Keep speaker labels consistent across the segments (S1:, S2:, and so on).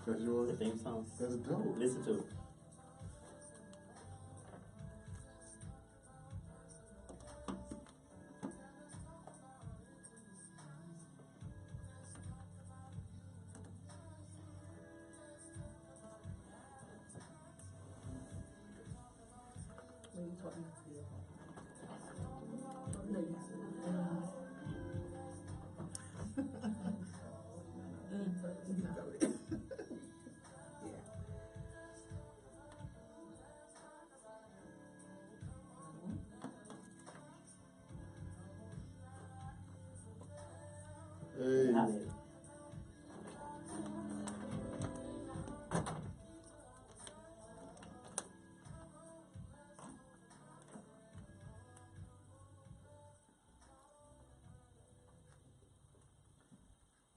S1: That's yours?
S2: The theme song.
S1: That's dope.
S2: Listen to it.
S3: What are you talking about?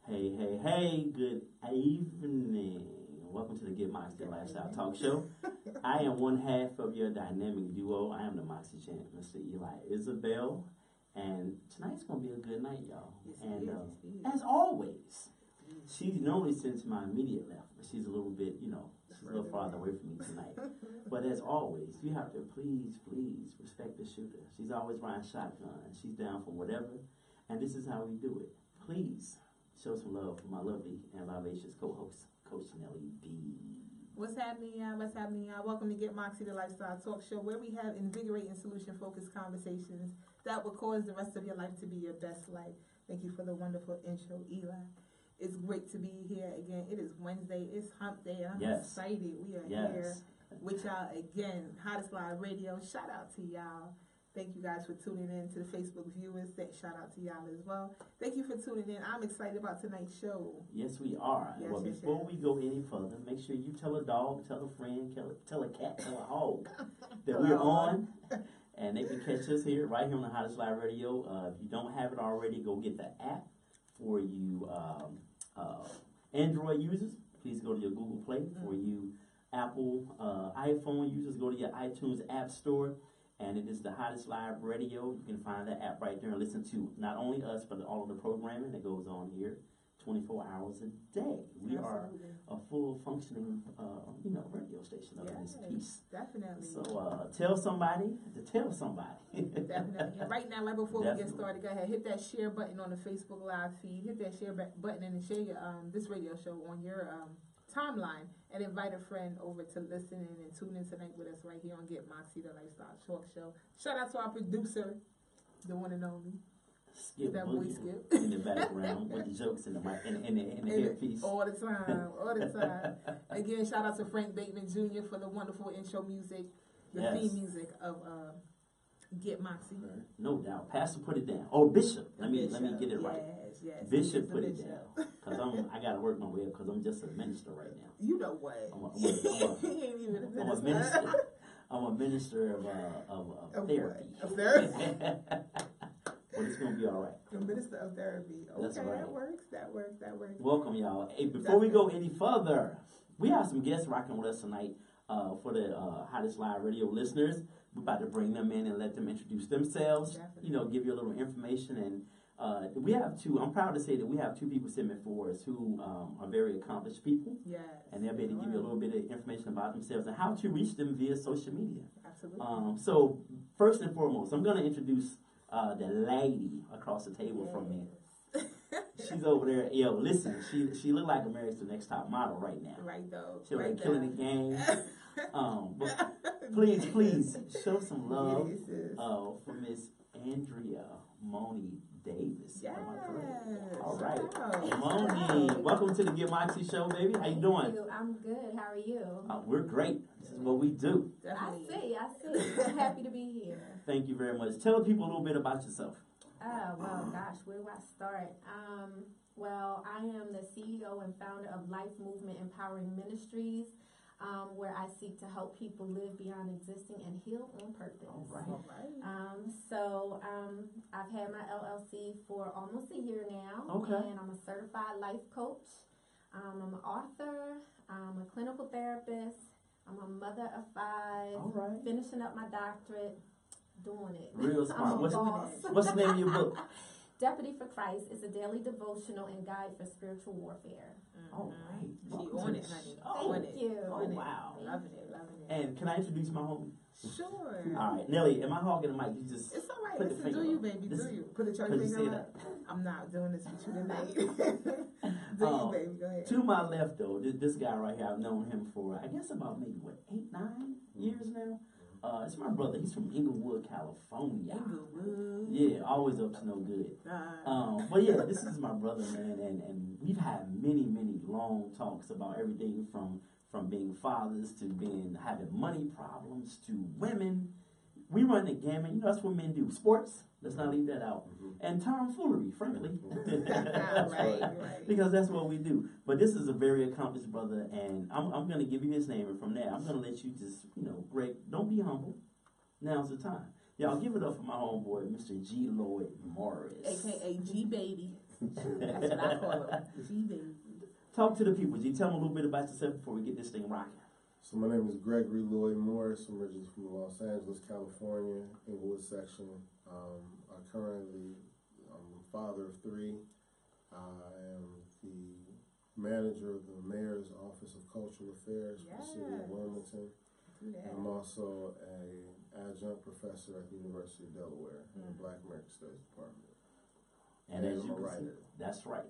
S1: Hey.
S2: Hey, good evening. Welcome to the Get Moxie Lifestyle Talk Show. I am one half of your dynamic duo. I am the Moxie champ, Mr. Eli Isabel. And tonight's going to be a good night, y'all. And as always, she normally sits to my immediate left, but she's a little bit, she's a little farther away from me tonight. But as always, you have to please respect the shooter. She's always riding shotgun. She's down for whatever. And this is how we do it. Please show some love for my lovely and vivacious co-host, Coach Nelly B.
S3: What's happening, y'all? What's happening, y'all? Welcome to Get Moxie, the Lifestyle Talk Show, where we have invigorating, solution-focused conversations that will cause the rest of your life to be your best life. Thank you for the wonderful intro, Eli. It's great to be here again. It is Wednesday. It's hump day. I'm excited. We are here with y'all again. Hottest Live Radio. Shout out to y'all. Thank you guys for tuning in. To the Facebook viewers, shout out to y'all as well. Thank you for tuning in. I'm excited about tonight's show.
S2: Yes, we are.
S3: Yes,
S2: well, before we go any further, make sure you tell a dog, tell a friend, tell a cat, tell a hog that we're on. And they can catch us right here on the Hottest Live Radio. If you don't have it already, go get the app. For you Android users, please go to your Google Play. For you Apple iPhone users, go to your iTunes App Store. And it is the Hottest Live Radio. You can find that app right there and listen to not only us, but all of the programming that goes on here 24 hours a day. We are a full functioning, radio station of this piece.
S3: Definitely.
S2: So tell somebody to tell somebody.
S3: Definitely. And right now, right before we get started, go ahead, hit that share button on the Facebook Live feed. Hit that share button and share your, this radio show on your timeline, and invite a friend over to listen in and tune in tonight with us right here on Get Moxie, the Lifestyle Talk Show. Shout out to our producer, the one and only.
S2: Skip
S3: that boy Skip
S2: in the background with the jokes in the mic in the headpiece
S3: all the time. Again, shout out to Frank Bateman Jr. for the wonderful intro music, the theme music of Get Moxie.
S2: No doubt. Pastor put it down. Oh, Bishop. Let me get it right.
S3: Yes.
S2: Bishop put it down. Because I got to work my way up because I'm just a minister right now.
S3: You know what?
S2: I'm a minister. I'm a minister of therapy.
S3: Of therapy?
S2: But it's going to be all right.
S3: The minister of therapy. Okay,
S2: that's right.
S3: That works.
S2: Welcome, y'all. Hey, before we go any further, we have some guests rocking with us tonight for the Hottest Live Radio listeners. We're about to bring them in and let them introduce themselves. Definitely. Give you a little information. And we have I'm proud to say that we have two people sitting before us who are very accomplished people.
S3: Yes.
S2: And they'll be able to give you a little bit of information about themselves and how to reach them via social media.
S3: Absolutely.
S2: So, first and foremost, I'm going to introduce the lady across the table from me. She's over there. Yo, listen, she look like America's Next Top Model right now.
S3: Right, though.
S2: She's right killing the game. But please show some love for Miss Andrea Moni Davis.
S3: Yes.
S2: All right. Moni, welcome to the Get Moxie Show, baby. How you doing?
S4: Thank you. I'm good. How are you?
S2: We're great. This is what we do.
S3: Definitely.
S4: I see. I'm happy to be here.
S2: Thank you very much. Tell people a little bit about yourself.
S4: Oh, well, gosh, where do I start? Well, I am the CEO and founder of Life Movement Empowering Ministries, where I seek to help people live beyond existing and heal on purpose.
S2: All right.
S4: So I've had my LLC for almost a year now.
S2: Okay.
S4: And I'm a certified life coach. I'm an author. I'm a clinical therapist. I'm a mother of 5.
S2: All right.
S4: Finishing up my doctorate. Doing it.
S2: Real smart. What's the name of your book?
S4: Deputy for Christ is a daily devotional and guide for spiritual warfare.
S2: All right.
S3: She On it, honey.
S2: Oh,
S3: On it.
S4: you.
S2: Oh, wow.
S3: Loving it, loving it.
S2: And can I introduce my homie?
S3: Sure.
S2: All right, Nelly, am I hogging the mic? You just
S3: It's all right.
S2: put the
S3: Listen,
S2: finger
S3: do you,
S2: up.
S3: baby?
S2: This-
S3: Do you? Put the
S2: Could
S3: trigger
S2: you say
S3: finger
S2: that?
S3: up. I'm not doing this with you tonight. Do you, baby? Go ahead.
S2: To my left, though, this guy right here, I've known him for, I guess, about maybe, 8, 9 years now? It's my brother. He's from Inglewood, California.
S3: Inglewood.
S2: Yeah, always up to no good. But yeah, this is my brother, man, and we've had many, many long talks about everything from being fathers to having money problems to women. We run the gamut. You know, that's what men do. Sports. Let's not leave that out. And tomfoolery, frankly.
S3: right.
S2: Because that's what we do. But this is a very accomplished brother, and I'm going to give you his name, and from there, I'm going to let you just, Greg, don't be humble. Now's the time. Y'all give it up for my homeboy, Mr. G. Lloyd Morris.
S3: AKA G Baby. That's what I call him. G Baby.
S2: Talk to the people, G. Tell them a little bit about yourself before we get this thing rocking.
S1: So my name is Gregory Lloyd Morris. I'm originally from Los Angeles, California, Inglewood section. I'm a father of 3. I am the manager of the Mayor's Office of Cultural Affairs for the City of Wilmington.
S3: Do that.
S1: I'm also an adjunct professor at the University of Delaware in the Black American Studies Department.
S2: And as
S1: I'm
S2: you
S1: a
S2: can see,
S1: writer.
S2: that's right.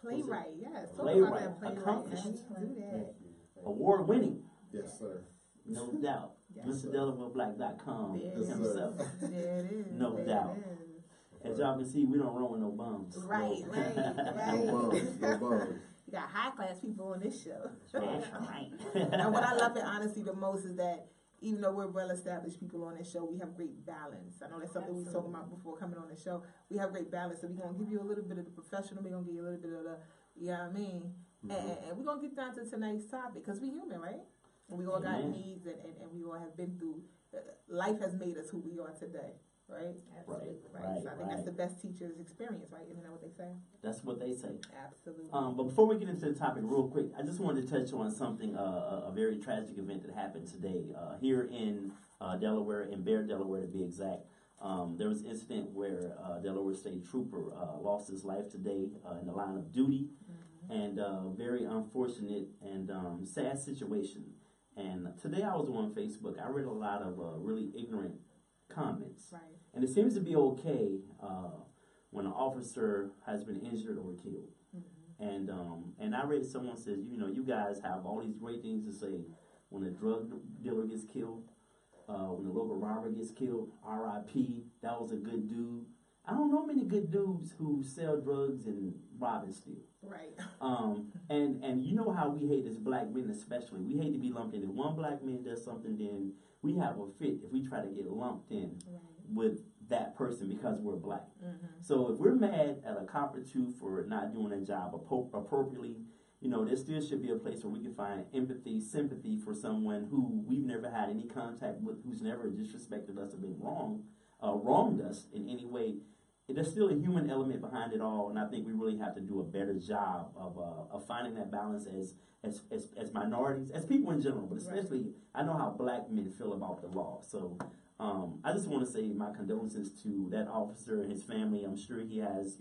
S3: Playwright, yes. Talk
S2: Playwright,
S3: about that playwright.
S2: accomplished.
S3: Yes, do that.
S1: Thank you.
S2: Award winning,
S1: Yes, sir.
S2: no doubt.
S3: Yes.
S2: MrDelawareBlack.com
S3: There it
S1: Yes,
S2: himself.
S1: sir.
S3: There it is.
S2: No
S3: there
S2: doubt.
S3: It is.
S2: As y'all can see, we don't roll with no bums.
S3: Right.
S1: No bums, no bums.
S3: You got high class people on this show.
S2: That's right.
S3: And what I love it honestly the most is that even though we're well established people on this show, we have great balance. I know that's something we was talking about before coming on the show. We have great balance, so we're gonna give you a little bit of the professional, we're gonna give you a little bit of the, you know what I mean? And we're gonna get down to tonight's topic because we human, right? And we all got needs, and we all have been through. Life has made us who we are today, right?
S2: Right.
S3: So I think that's the best teacher's experience, right? Isn't that what they say?
S2: That's what they say.
S3: Absolutely.
S2: But before we get into the topic real quick, I just wanted to touch on something, a very tragic event that happened today here in Delaware, in Bear, Delaware to be exact. There was an incident where Delaware State Trooper lost his life today in the line of duty, and very unfortunate and sad situation. And today I was on Facebook. I read a lot of really ignorant comments.
S3: Right.
S2: And it seems to be okay when an officer has been injured or killed. And I read someone says, you guys have all these great things to say when a drug dealer gets killed, when a local robber gets killed, R.I.P., that was a good dude. I don't know many good dudes who sell drugs and rob and steal.
S3: Right.
S2: And you know how we hate as black men especially. We hate to be lumped in. If one black man does something, then we have a fit if we try to get lumped in with that person because we're black. So if we're mad at a cop or two for not doing their job appropriately, there still should be a place where we can find empathy, sympathy for someone who we've never had any contact with, who's never disrespected us or been wronged us in any way. There's still a human element behind it all, and I think we really have to do a better job of finding that balance as minorities, as people in general, but especially I know how black men feel about the law. So I just want to say my condolences to that officer and his family. I'm sure he has,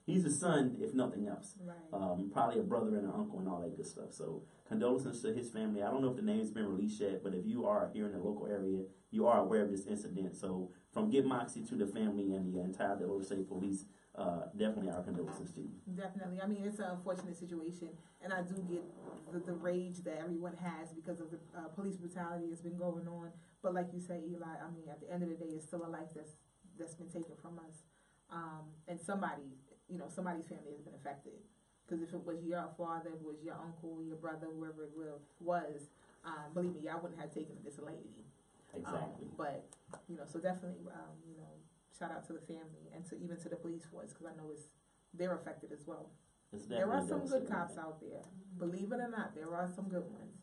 S2: he's a son, if nothing else.
S3: Right.
S2: Probably a brother and an uncle and all that good stuff. So condolences to his family. I don't know if the name's been released yet, but if you are here in the local area, you are aware of this incident. So from Get Moxie to the family and the entire Delaware State Police, definitely our condolences to you.
S3: Definitely. I mean, it's an unfortunate situation, and I do get the rage that everyone has because of the police brutality that's been going on. But like you say, Eli, I mean, at the end of the day, it's still a life that's been taken from us, and somebody's family has been affected. Because if it was your father, if it was your uncle, your brother, whoever it was, believe me, I wouldn't have taken it this lady.
S2: Exactly.
S3: But so definitely, shout out to the family and even to the police force because I know they're affected as well. There are some good cops out there. Believe it or not, there are some good ones.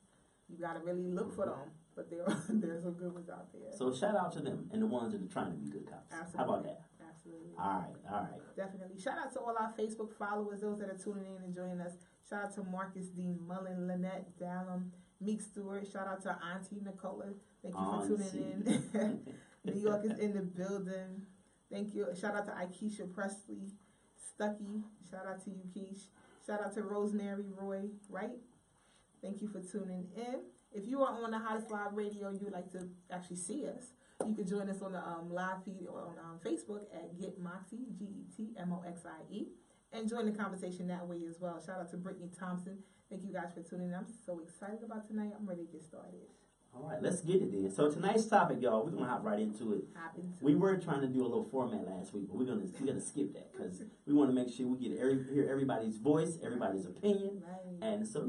S3: You got to really look for them, but there's some good ones out there.
S2: So shout out to them and the ones that are trying to be good cops.
S3: Absolutely.
S2: How about that?
S3: Absolutely.
S2: All right.
S3: Definitely. Shout out to all our Facebook followers, those that are tuning in and joining us. Shout out to Marcus Dean Mullen, Lynette Dallum, Meek Stewart. Shout out to Auntie Nicola. Thank you for tuning in. New York is in the building. Thank you. Shout out to Aikisha Presley, Stucky. Shout out to you, Keish. Shout out to Rosemary Roy, right? Thank you for tuning in. If you are on the Hottest Live Radio and you'd like to actually see us, you can join us on the live feed on Facebook at Get Moxie, GETMOXIE, and join the conversation that way as well. Shout out to Brittany Thompson. Thank you guys for tuning in. I'm so excited about tonight. I'm ready to get started.
S2: All right, let's get it then. So tonight's topic, y'all, we're gonna hop right into it. We were trying to do a little format last week, but we're gonna skip that because we want to make sure we get hear everybody's voice, everybody's opinion,
S3: Right.
S2: and so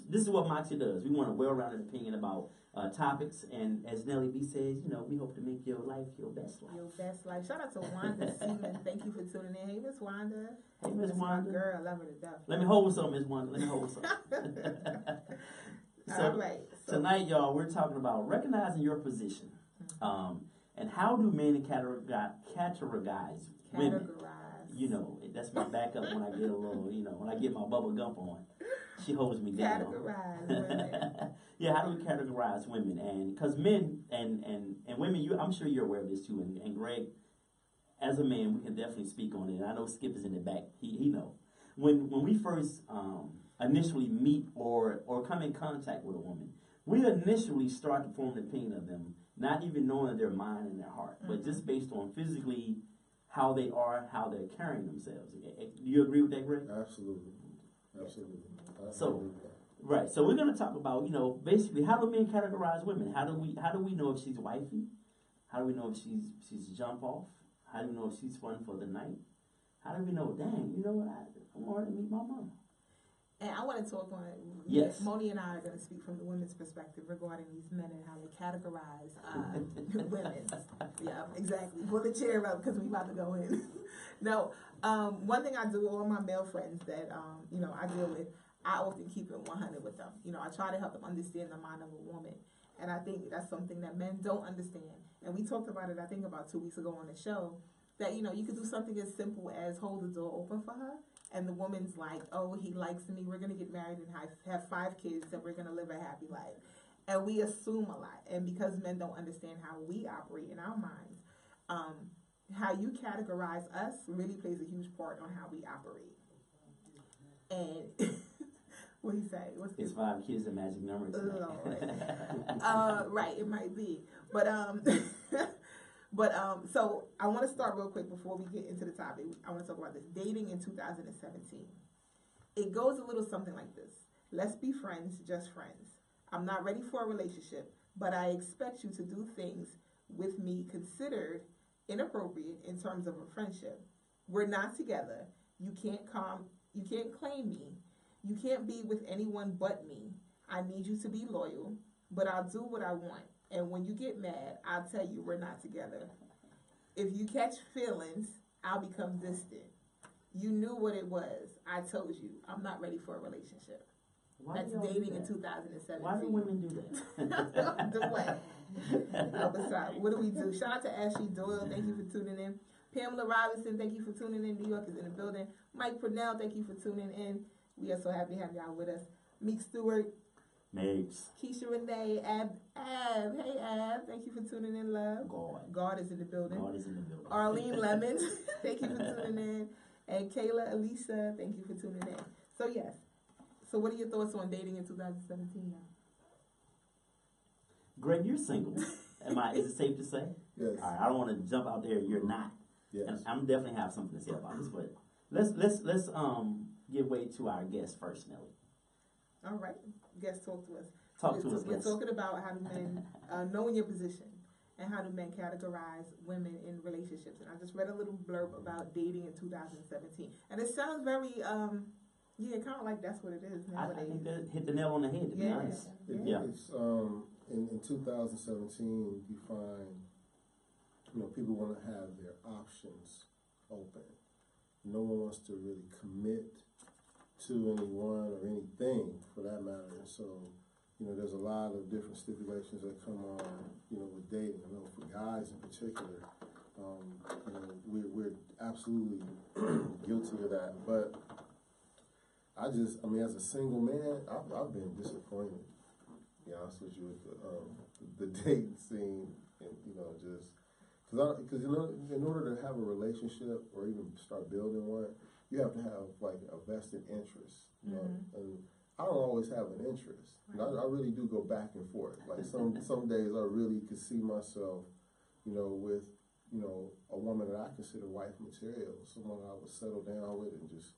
S2: this is what Moxie does. We want a well-rounded opinion about topics, and as Nelly B says, we hope to make your life your best life.
S3: Your best life. Shout out to Wanda Seaman. Thank you for tuning in. Hey, Miss Wanda.
S2: Hey, Miss
S3: That's my
S2: Wanda.
S3: girl, I love her to death.
S2: Let me hold some, Miss Wanda. Let me hold some. So,
S3: All right. So,
S2: tonight, y'all, we're talking about recognizing your position, and how do men categorize women? That's my backup when I get a little, when I get my bubble gump on. She holds me down.
S3: Categorize women.
S2: Yeah, how do we categorize women? And because men and women, I'm sure you're aware of this too. And Greg, as a man, we can definitely speak on it. And I know Skip is in the back. He know. When we first initially meet or come in contact with a woman, we initially start to form an opinion of them, not even knowing their mind and their heart, but just based on physically how they are, how they're carrying themselves. Do you agree with that, Greg?
S1: Absolutely.
S2: So, right. So we're going to talk about, basically how do men categorize women? How do we know if she's wifey? How do we know if she's jump off? How do we know if she's fun for the night? How do we know? Dang, you know what? I want her to meet my mom.
S3: And I want to talk on it.
S2: Yes.
S3: Moni and I are going to speak from the women's perspective regarding these men and how they categorize women. Yeah, exactly. Pull the chair up because we about to go in. No, one thing I do, all my male friends that, I deal with, I often keep it 100 with them. I try to help them understand the mind of a woman. And I think that's something that men don't understand. And we talked about it, I think, about 2 weeks ago on the show, that, you could do something as simple as hold the door open for her. And the woman's like, oh, he likes me. We're going to get married and have 5 kids and we're going to live a happy life. And we assume a lot. And because men don't understand how we operate in our minds, how you categorize us really plays a huge part on how we operate. And what do you say?
S2: It's 5 kids, a magic number.
S3: Right, it might be. So I want to start real quick before we get into the topic. I want to talk about this. Dating in 2017. It goes a little something like this. Let's be friends, just friends. I'm not ready for a relationship, but I expect you to do things with me considered inappropriate in terms of a friendship. We're not together. You can't claim me. You can't be with anyone but me. I need you to be loyal, but I'll do what I want. And when you get mad, I'll tell you we're not together. If you catch feelings, I'll become distant. You knew what it was. I told you. I'm not ready for a relationship. That's dating in 2017.
S2: Why do women do that?
S3: Do what? What do we do? Shout out to Ashley Doyle. Thank you for tuning in. Pamela Robinson, thank you for tuning in. New York is in the building. Mike Purnell, thank you for tuning in. We are so happy to have y'all with us. Meek Stewart.
S2: Meeks.
S3: Keisha Renee, Ab. Hey, Ab. Thank you for tuning in, love. God is in the building. Arlene Lemons, thank you for tuning in. And Kayla Alicia, thank you for tuning in. So, yes. So, what are your thoughts on dating in 2017, y'all?
S2: Greg, you're single. Is it safe to say?
S1: Yes.
S2: All right, I don't want to jump out there. You're not.
S1: Yes.
S2: And I'm definitely have something to say about this, but let's give way to our guest first, Nelly.
S3: All right. Guest, talk to us.
S2: We're
S3: talking about how do men, knowing your position, and how do men categorize women in relationships. And I just read a little blurb about dating in 2017. And it sounds very, kind of like that's what it is nowadays.
S2: I think that hit the nail on the head, to be honest.
S1: It's, in 2017, you find, people want to have their options open. No one wants to really commit to anyone or anything for that matter. So, there's a lot of different stipulations that come on, with dating. I know for guys in particular, we're absolutely guilty of that. But as a single man, I've been disappointed, to be honest with you, with the dating scene, and, because in order to have a relationship or even start building one, you have to have like a vested interest, and I don't always have an interest. I really do go back and forth. Like some days I really could see myself, with, a woman that I consider wife material, someone I would settle down with and just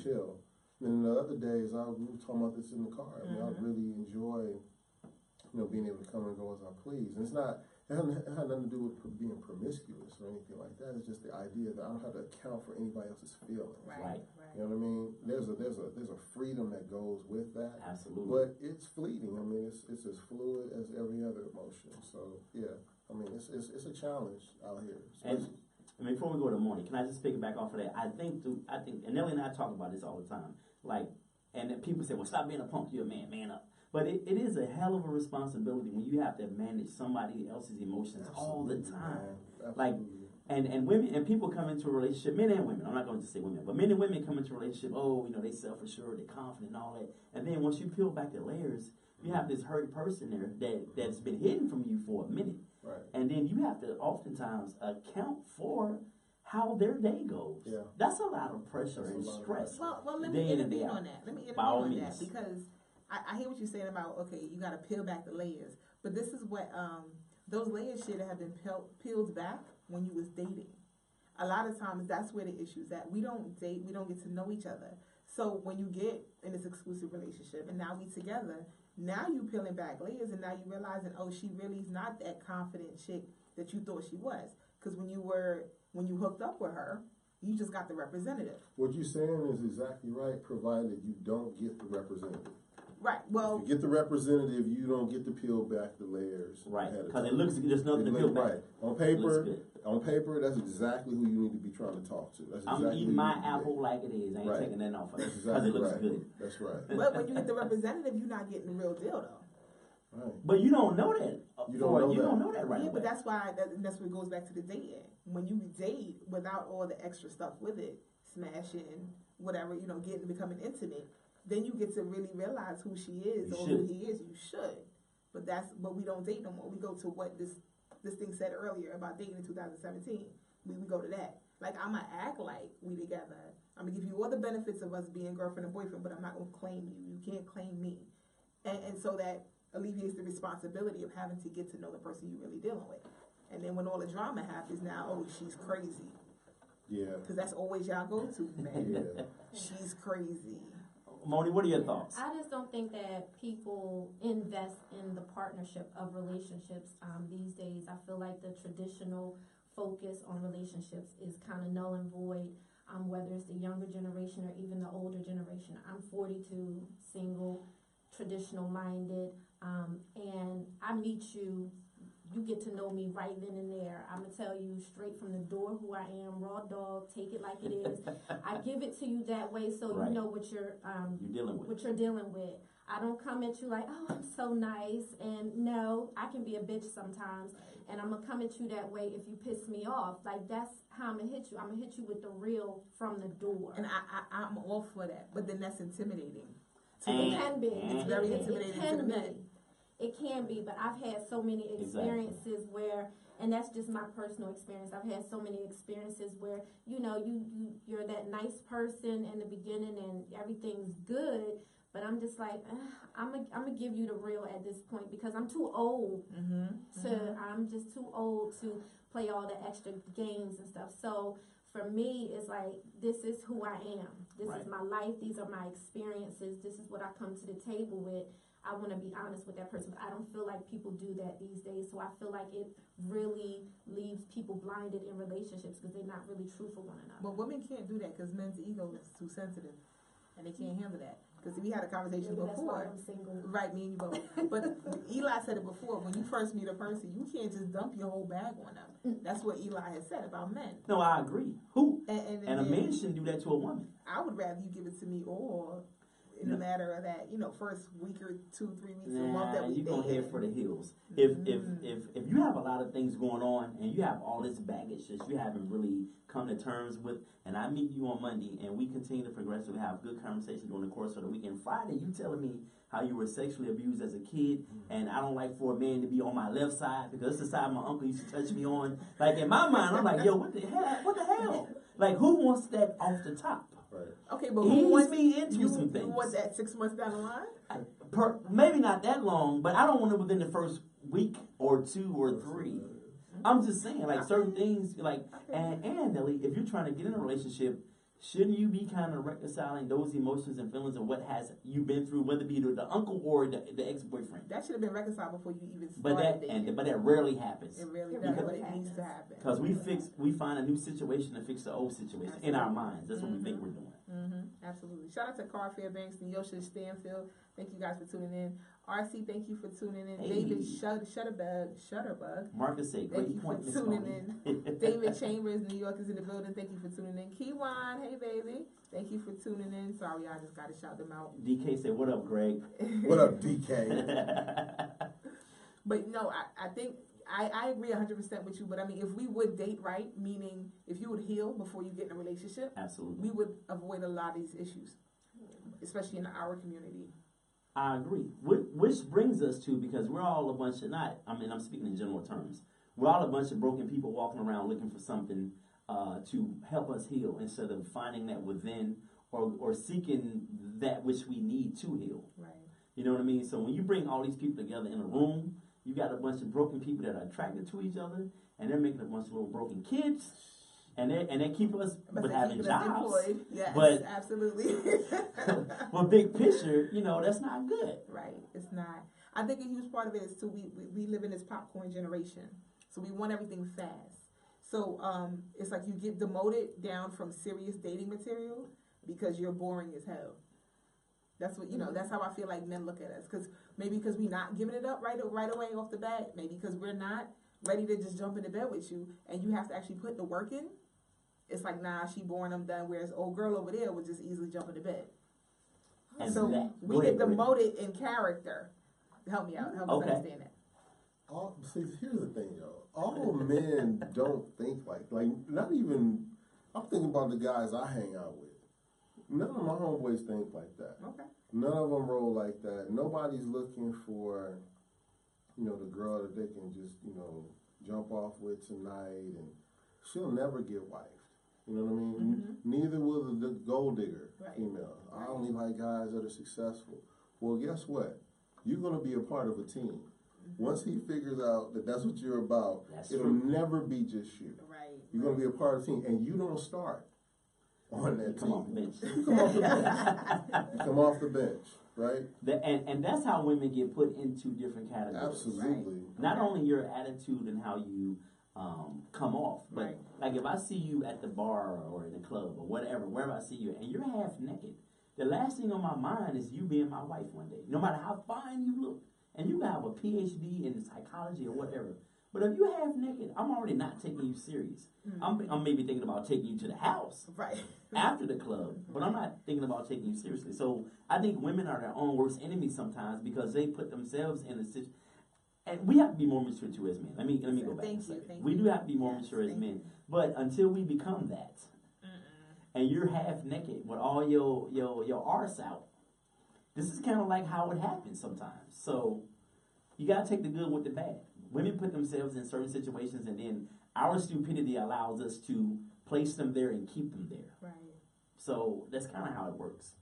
S1: chill. And the other days, we were talking about this in the car. I mean, I really enjoy, being able to come and go as I please. And it had nothing to do with being promiscuous or anything like that. It's just the idea that I don't have to account for anybody else's feelings.
S2: Right.
S1: You know what I mean? There's a freedom that goes with that.
S2: Absolutely.
S1: But it's fleeting. I mean, it's as fluid as every other emotion. So yeah, I mean, it's a challenge out here.
S2: And before we go to morning, can I just pick it back off of that? I think, and Nelly and I talk about this all the time. Like, and then people say, well, stop being a punk, you're a man up. But it is a hell of a responsibility when you have to manage somebody else's emotions all the time. Like, and women, and people come into a relationship, men and women, I'm not going to just say women, but men and women come into a relationship, they self-assured, they're confident and all that. And then once you peel back the layers, you have this hurt person there that's been hidden from you for a minute.
S1: Right.
S2: And then you have to oftentimes account for how their day goes.
S1: Yeah.
S2: That's a lot of pressure and stress.
S3: Well, let me intervene on that. Because I hear what you're saying about, okay, you got to peel back the layers. But this is what, those layers should have been peeled back when you was dating. A lot of times that's where the issue's at. We don't date, we don't get to know each other. So when you get in this exclusive relationship and now we together, now you peeling back layers and now you realizing, she really's not that confident chick that you thought she was. Because when you hooked up with her, you just got the representative.
S1: What you're saying is exactly right, provided you don't get the representative.
S3: Right. Well,
S1: if you get the representative, you don't get to peel back the layers.
S2: Right. Because it looks, there's nothing to peel back.
S1: Right. On paper, that's exactly who you need to be trying to talk to. That's exactly
S2: I'm eating my apple like it is. I ain't taking that off.
S1: That's
S2: because it looks good.
S1: That's right.
S3: But when you get the representative, you're not getting the real deal, though.
S1: Right.
S2: But you don't know that.
S1: You don't know
S2: that right away.
S3: But that's why that's what goes back to the dating. When you date without all the extra stuff with it, smashing, whatever, becoming intimate, then you get to really realize who she is or who he is. You should. But we don't date no more. We go to what this thing said earlier about dating in 2017. We go to that. Like, I'm going to act like we together. I'm going to give you all the benefits of us being girlfriend and boyfriend, but I'm not going to claim you. You can't claim me. And so that alleviates the responsibility of having to get to know the person you're really dealing with. And then when all the drama happens now, she's crazy.
S1: Yeah.
S3: Because that's always y'all go to, man.
S1: Yeah.
S3: She's crazy.
S2: Moni, what are your thoughts?
S4: I just don't think that people invest in the partnership of relationships these days. I feel like the traditional focus on relationships is kind of null and void, whether it's the younger generation or even the older generation. I'm 42, single, traditional minded, and I meet you. You get to know me right then and there. I'm going to tell you straight from the door who I am, raw dog, take it like it is. I give it to you that way so you know what you're dealing with. I don't come at you like, I'm so nice. And no, I can be a bitch sometimes. And I'm going to come at you that way if you piss me off. Like, that's how I'm going to hit you. I'm going to hit you with the real from the door.
S3: And I'm all for that. But then that's intimidating.
S4: It can be.
S3: It's very intimidating to the men.
S4: It can be, but I've had so many experiences where, and that's just my personal experience. I've had so many experiences where, you're that nice person in the beginning and everything's good, but I'm just like, I'm gonna give you the real at this point because I'm too old I'm just too old to play all the extra games and stuff. So for me, it's like, this is who I am. This is my life. These are my experiences. This is what I come to the table with. I want to be honest with that person, but I don't feel like people do that these days. So I feel like it really leaves people blinded in relationships because they're not really true for one another.
S3: But women can't do that because men's ego is too sensitive, and they can't handle that. Because we had a conversation before.
S4: That's why I'm single.
S3: Right, me and you both. But Eli said it before. When you first meet a person, you can't just dump your whole bag on them. That's what Eli has said about men.
S2: No, I agree. Who?
S3: And
S2: a man shouldn't do that to a woman.
S3: I would rather you give it to me all in a matter of that, first week or 2, 3 weeks, a month that we
S2: you're going to head for the hills. If you have a lot of things going on and you have all this baggage that you haven't really come to terms with, and I meet you on Monday and we continue to progress and we have good conversations during the course of the week, and Friday you telling me how you were sexually abused as a kid, and I don't like for a man to be on my left side because it's the side my uncle used to touch me on. Like, in my mind, I'm like, yo, what the hell? Like, who wants that off the top?
S1: Right.
S3: Okay, but
S2: ease me into some
S3: you
S2: things.
S3: want that 6 months down the line?
S2: Maybe not that long, but I don't want it within the first week or 2 or 3. I'm just saying, like, certain things, like, and Nelly, if you're trying to get in a relationship, shouldn't you be kind of reconciling those emotions and feelings of what has you been through, whether it be the uncle or the ex-boyfriend?
S3: That should have been reconciled before you even started dating.
S2: But that rarely happens.
S3: It really
S4: It
S3: does,
S4: really
S3: but it
S4: happens.
S3: needs to happen.
S2: Because we find a new situation to fix the old situation in our minds. That's what we think we're doing.
S3: Absolutely. Shout out to Carl Fairbanks and Yosha Stanfield. Thank you guys for tuning in. RC, thank you for tuning in.
S2: Hey.
S3: David Shutterbug.
S2: Marcus said,
S3: Thank you
S2: great
S3: for
S2: point, Miss
S3: tuning
S2: Bonnie.
S3: in. David Chambers, New York is in the building. Thank you for tuning in. Keywan, hey baby. Thank you for tuning in. Sorry, I just got to shout them out.
S2: DK said, what up, Greg?
S1: What up, DK?
S3: But no, I think I agree 100% with you. But I mean, if we would date right, meaning if you would heal before you get in a relationship,
S2: Absolutely.
S3: we would avoid a lot of these issues, especially in our community.
S2: I agree. Which brings us to, because we're all a bunch of I'm speaking in general terms. We're all a bunch of broken people walking around looking for something to help us heal instead of finding that within or seeking that which we need to heal.
S3: Right.
S2: You know what I mean? So when you bring all these people together in a room, you got a bunch of broken people that are attracted to each other, and they're making a bunch of little broken kids, and they keep us with having jobs.
S3: Yes,
S2: but
S3: absolutely.
S2: but big picture, that's not good.
S3: Right. It's not. I think a huge part of it is too. We live in this popcorn generation, so we want everything fast. So it's like you get demoted down from serious dating material because you're boring as hell. That's what That's how I feel like men look at us. Because we're not giving it up right away off the bat. Maybe because we're not ready to just jump into bed with you, and you have to actually put the work in. It's like, nah, she boring, I'm done. Whereas old girl over there would just easily jump into bed.
S2: And
S3: So we get demoted in character. Help me out. Help us understand that.
S1: See, here's the thing, y'all. All men don't think like not even. I'm thinking about the guys I hang out with. None of my homeboys think like that.
S3: Okay.
S1: None of them roll like that. Nobody's looking for, the girl that they can just, jump off with tonight, and she'll never get wifed. You know what I mean? Neither will the gold digger female. I only like guys that are successful. Well, guess what? You're going to be a part of a team. Once he figures out that that's what you're about, it'll never be just you.
S3: Right.
S1: You're going to be a part of the team, and you don't start on that
S2: Come
S1: team.
S2: off the bench.
S1: You come off the bench. You come off the bench, right?
S2: And that's how women get put into different categories.
S1: Absolutely.
S3: Right.
S2: Not only your attitude and how you come off, but like if I see you at the bar or in the club or wherever I see you, and you're half naked, the last thing on my mind is you being my wife one day. No matter how fine you look, and you can have a PhD in psychology or whatever. But if you're half naked, I'm already not taking you serious. I'm maybe thinking about taking you to the house after the club, but I'm not thinking about taking you seriously. So I think women are their own worst enemies sometimes because they put themselves in a situation. And we have to be more mature too as men. Let me go back and say we do have to be more mature as men. But until we become that, and you're half naked with all your arse out, this is kind of like how it happens sometimes. So you got to take the good with the bad. Women put themselves in certain situations, and then our stupidity allows us to place them there and keep them there.
S3: Right.
S2: So that's kind of how it works,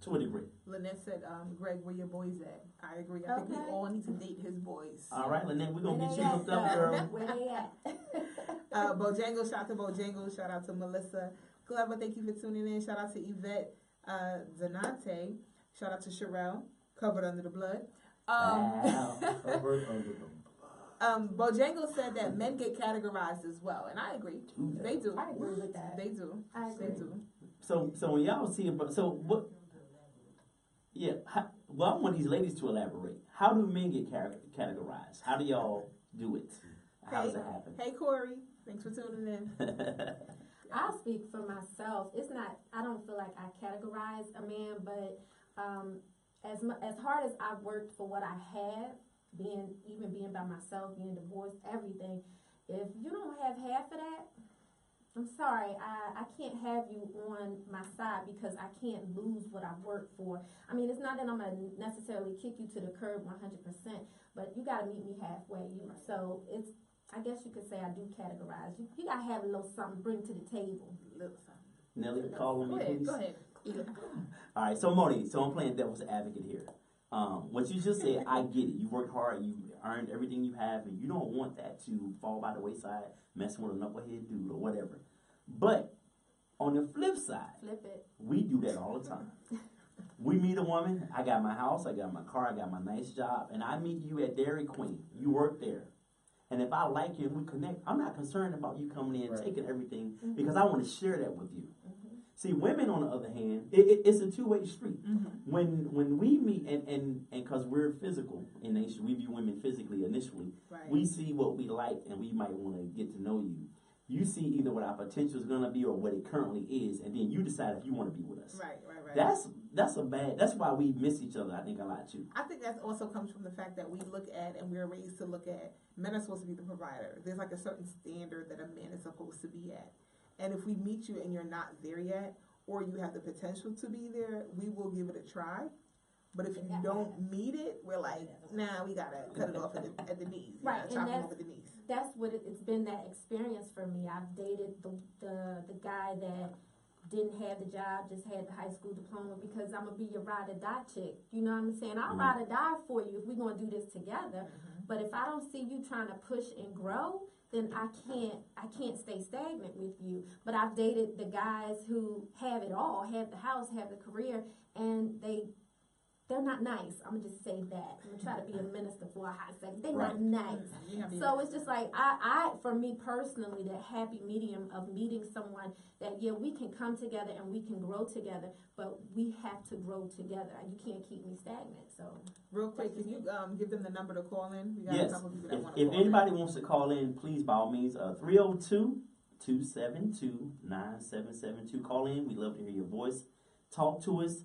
S2: to a degree.
S3: Lynette said, Greg, where your boys at? I agree. I think we all need to date his boys.
S2: All right, Lynette, we're going to get you hooked up, girl.
S4: Where they at?
S3: Bojangles, shout out to Bojangles. Shout out to Melissa Glover. Thank you for tuning in. Shout out to Yvette Zanate. Shout out to Sherelle, Covered Under the Blood.
S2: Wow.
S1: Covered under the blood.
S3: Bojangles said that men get categorized as well, and I agree. They do.
S4: I agree with that.
S3: They do.
S4: I agree.
S3: They do.
S2: So when y'all see it, so what? Yeah. Well, I want these ladies to elaborate. How do men get categorized? How do y'all do it? How does it happen?
S3: Hey, Corey. Thanks for tuning in.
S4: I'll speak for myself. It's not. I don't feel like I categorize a man, but as hard as I've worked for what I have, being by myself, being divorced, everything. If you don't have half of that, I'm sorry, I can't have you on my side because I can't lose what I've worked for. I mean, it's not that I'm going to necessarily kick you to the curb 100%, but you got to meet me halfway. So it's, I guess you could say I do categorize. You got to have a little something to bring to the table.
S2: Nelly, call on me, please.
S3: Go ahead.
S2: All right, so Moni, so I'm playing devil's advocate here. What you just said, I get it. You worked hard, you earned everything you have, and you don't want that to fall by the wayside, messing with a knucklehead dude or whatever. But on the flip side,
S4: Flip it.
S2: we do that all the time. We meet a woman, I got my house, I got my car, I got my nice job, and I meet you at Dairy Queen. You work there. And if I like you and we connect, I'm not concerned about you coming in and taking everything because I want to share that with you. See, women, on the other hand, it's a two-way street. When we meet, and because we're physical in nature, we view women physically initially.
S3: Right.
S2: We see what we like, and we might want to get to know you. You see either what our potential is going to be or what it currently is, and then you decide if you want to be with us.
S3: Right.
S2: That's why we miss each other, I think, a lot too.
S3: I think that also comes from the fact that we look at, and we're raised to look at, men are supposed to be the provider. There's like a certain standard that a man is supposed to be at. And if we meet you and you're not there yet, or you have the potential to be there, we will give it a try. But if you don't meet it, we're like, nah, we gotta cut it off at the knees.
S4: Right,
S3: Chop
S4: and
S3: it off at the knees.
S4: that's what it's been, that experience for me. I've dated the guy that didn't have the job, just had the high school diploma, because I'm gonna be your ride or die chick. You know what I'm saying? I'll ride or die for you if we're gonna do this together. But if I don't see you trying to push and grow, then I can't stay stagnant with you. But I've dated the guys who have it all, have the house, have the career, and they're not nice. I'm gonna just say that. I'm gonna try to be a minister for a hot second. They're not nice. So it's just like, I, for me personally, that happy medium of meeting someone that, yeah, we can come together and we can grow together, but we have to grow together. You can't keep me stagnant. So
S3: Real quick, can you give them the number to call in? We got
S2: Yes.
S3: a couple people that want to
S2: If
S3: call
S2: anybody wants to call in, please, by all means, 302-272-9772. Call in. We'd love to hear your voice. Talk to us.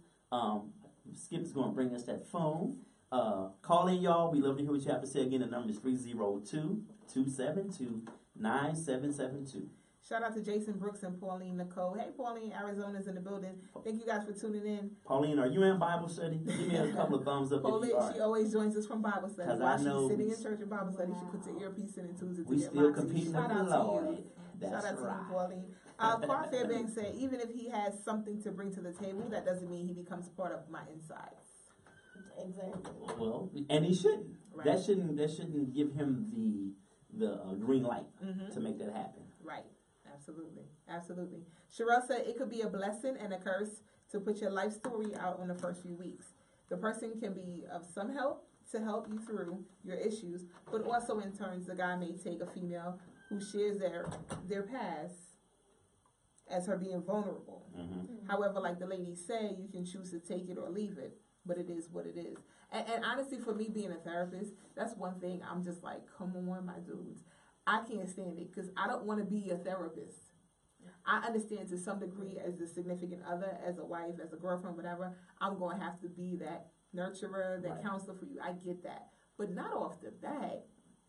S2: Skip is going to bring us that phone. Call in, y'all. We love to hear what you have to say. Again, the number is 302-272-9772.
S3: Shout out to Jason Brooks and Pauline Nicole. Hey, Pauline, Arizona's in the building. Thank you guys for tuning in.
S2: Pauline, are you in Bible study? Give me a couple of thumbs up
S3: Pauline,
S2: if you are.
S3: she always joins us from Bible study.
S2: 'Cause
S3: While
S2: I know
S3: she's sitting in church in Bible study, she puts her earpiece in and tunes it
S2: We
S3: to get
S2: still
S3: Moxie.
S2: competing
S3: Shout
S2: with
S3: out
S2: the
S3: to
S2: Lord.
S3: you.
S2: That's
S3: Shout out to
S2: right.
S3: you, Pauline. Clark Fairbanks said, even if he has something to bring to the table, that doesn't mean he becomes part of my insides.
S4: exactly.
S2: Well, and he shouldn't.
S3: Right.
S2: That shouldn't give him the green light to make that happen.
S3: Right. Absolutely. Sherelle said it could be a blessing and a curse to put your life story out on the first few weeks. The person can be of some help to help you through your issues, but also in turns, the guy may take a female who shares their past as her being vulnerable. However, like the lady said, you can choose to take it or leave it, but it is what it is. And honestly, for me being a therapist, that's one thing I'm just like, come on, my dudes. I can't stand it because I don't want to be a therapist. I understand to some degree as a significant other, as a wife, as a girlfriend, whatever, I'm going to have to be that nurturer, that counselor for you. I get that. But not off the bat.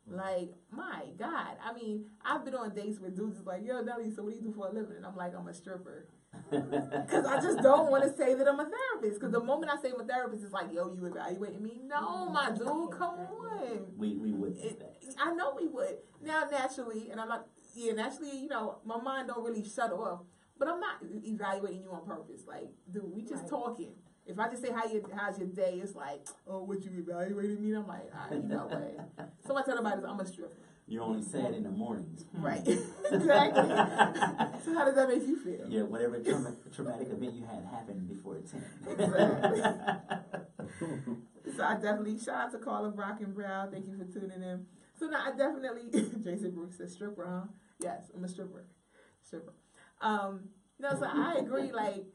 S3: Like, my God. I mean, I've been on dates where dudes is like, yo, Nelly, so what do you do for a living? And I'm like, I'm a stripper. Because I just don't want to say that I'm a therapist. Because the moment I say I'm a therapist, it's like, yo, you evaluating me? No, my dude, come on.
S2: We would do that.
S3: I know we would. Now, naturally, and I'm not, naturally, my mind don't really shut off. But I'm not evaluating you on purpose. Like, dude, we just talking. If I just say, how's your day? It's like, oh, what, you evaluating me? And I'm like, all right, you know what? So I tell everybody, I'm a stripper.
S2: You're only sad in the mornings.
S3: Right. Exactly. So how does that make you feel?
S2: Yeah, whatever traumatic event you had happened before 10.
S3: Exactly. So I definitely, shout out to Carla Brock and Brown. Thank you for tuning in. So now I definitely, Jason Brooks says stripper, huh? Yes, I'm a stripper. So I agree, like,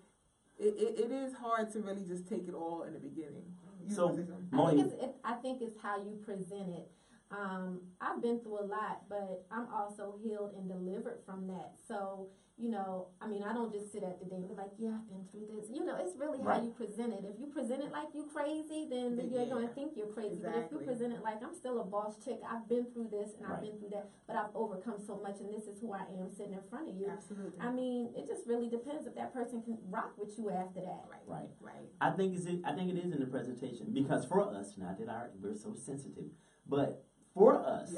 S3: it is hard to really just take it all in the beginning.
S4: I think it's how you present it. I've been through a lot, but I'm also healed and delivered from that. So, I don't just sit at the day and be like, yeah, I've been through this. It's really how you present it. If you present it like you crazy, then you're going to think you're crazy.
S3: Exactly.
S4: But if you present it like, I'm still a boss chick, I've been through this and I've been through that, but I've overcome so much and this is who I am sitting in front of you.
S3: Absolutely.
S4: It just really depends if that person can rock with you after that.
S2: Right. I think it is in the presentation because for us, not that we're so sensitive, but for us,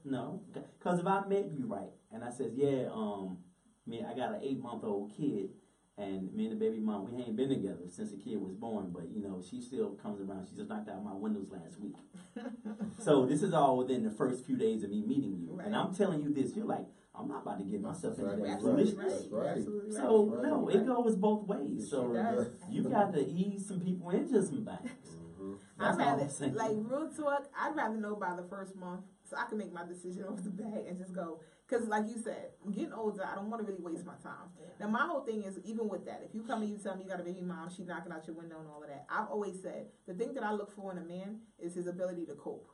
S2: no, because if I met you right and I said, I got an 8-month-old kid, And me and the baby mom, we ain't been together since the kid was born, but you know, she still comes around. She just knocked out my windows last week. So this is all within the first few days of me meeting you.
S3: Right.
S2: And I'm telling you this, you're like, I'm not about to get myself into that
S3: Absolutely
S2: foolishness.
S3: right.
S1: Right.
S3: Absolutely right.
S2: So
S1: Right.
S2: no, it goes both ways. So
S3: It does.
S2: you got to ease some people into some things. That's
S3: I'd
S2: all
S3: rather,
S2: I'm saying.
S3: like, real talk, I'd rather know by the first month so I can make my decision off the bat and just go. Because, like you said, I'm getting older, I don't want to really waste my time. Now, my whole thing is, even with that, if you come and you tell me you got a baby mom, she knocking out your window and all of that, I've always said, the thing that I look for in a man is his ability to cope.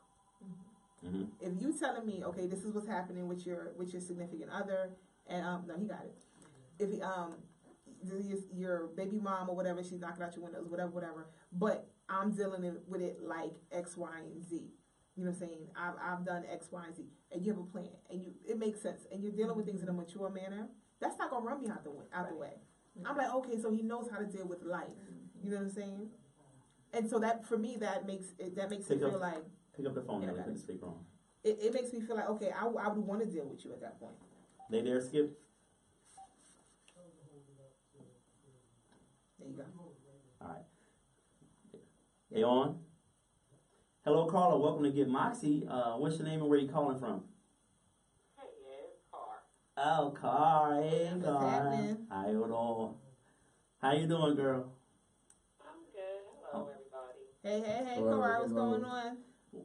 S2: Mm-hmm.
S3: If you telling me, okay, this is what's happening with your significant other, and no, he got it. If he, your baby mom or whatever, she's knocking out your windows, whatever. But I'm dealing with it like X, Y, and Z. You know what I'm saying? I've done X, Y, and Z, and you have a plan, and it makes sense, and you're dealing with things in a mature manner. That's not gonna run me out the way. I'm like, okay, so he knows how to deal with life. You know what I'm saying? And so that for me, that makes me feel like.
S2: Pick up the phone
S3: Yeah,
S2: and
S3: got
S2: put
S3: it.
S2: the speaker on.
S3: It makes me feel like, okay, I would want to deal with you at that point.
S2: They there, Skip?
S3: There you go.
S2: All right. They on? Hello, caller. Welcome to Get Moxie. What's your name and where you calling from?
S5: Hey, yeah, it's Car.
S2: Oh, Car. Hey,
S3: What's
S2: Car.
S3: happening?
S2: How you doing? How you doing, girl?
S5: I'm good. Hello, everybody.
S3: Hey,
S1: Hello,
S3: Cora, what's
S1: hello.
S3: going on?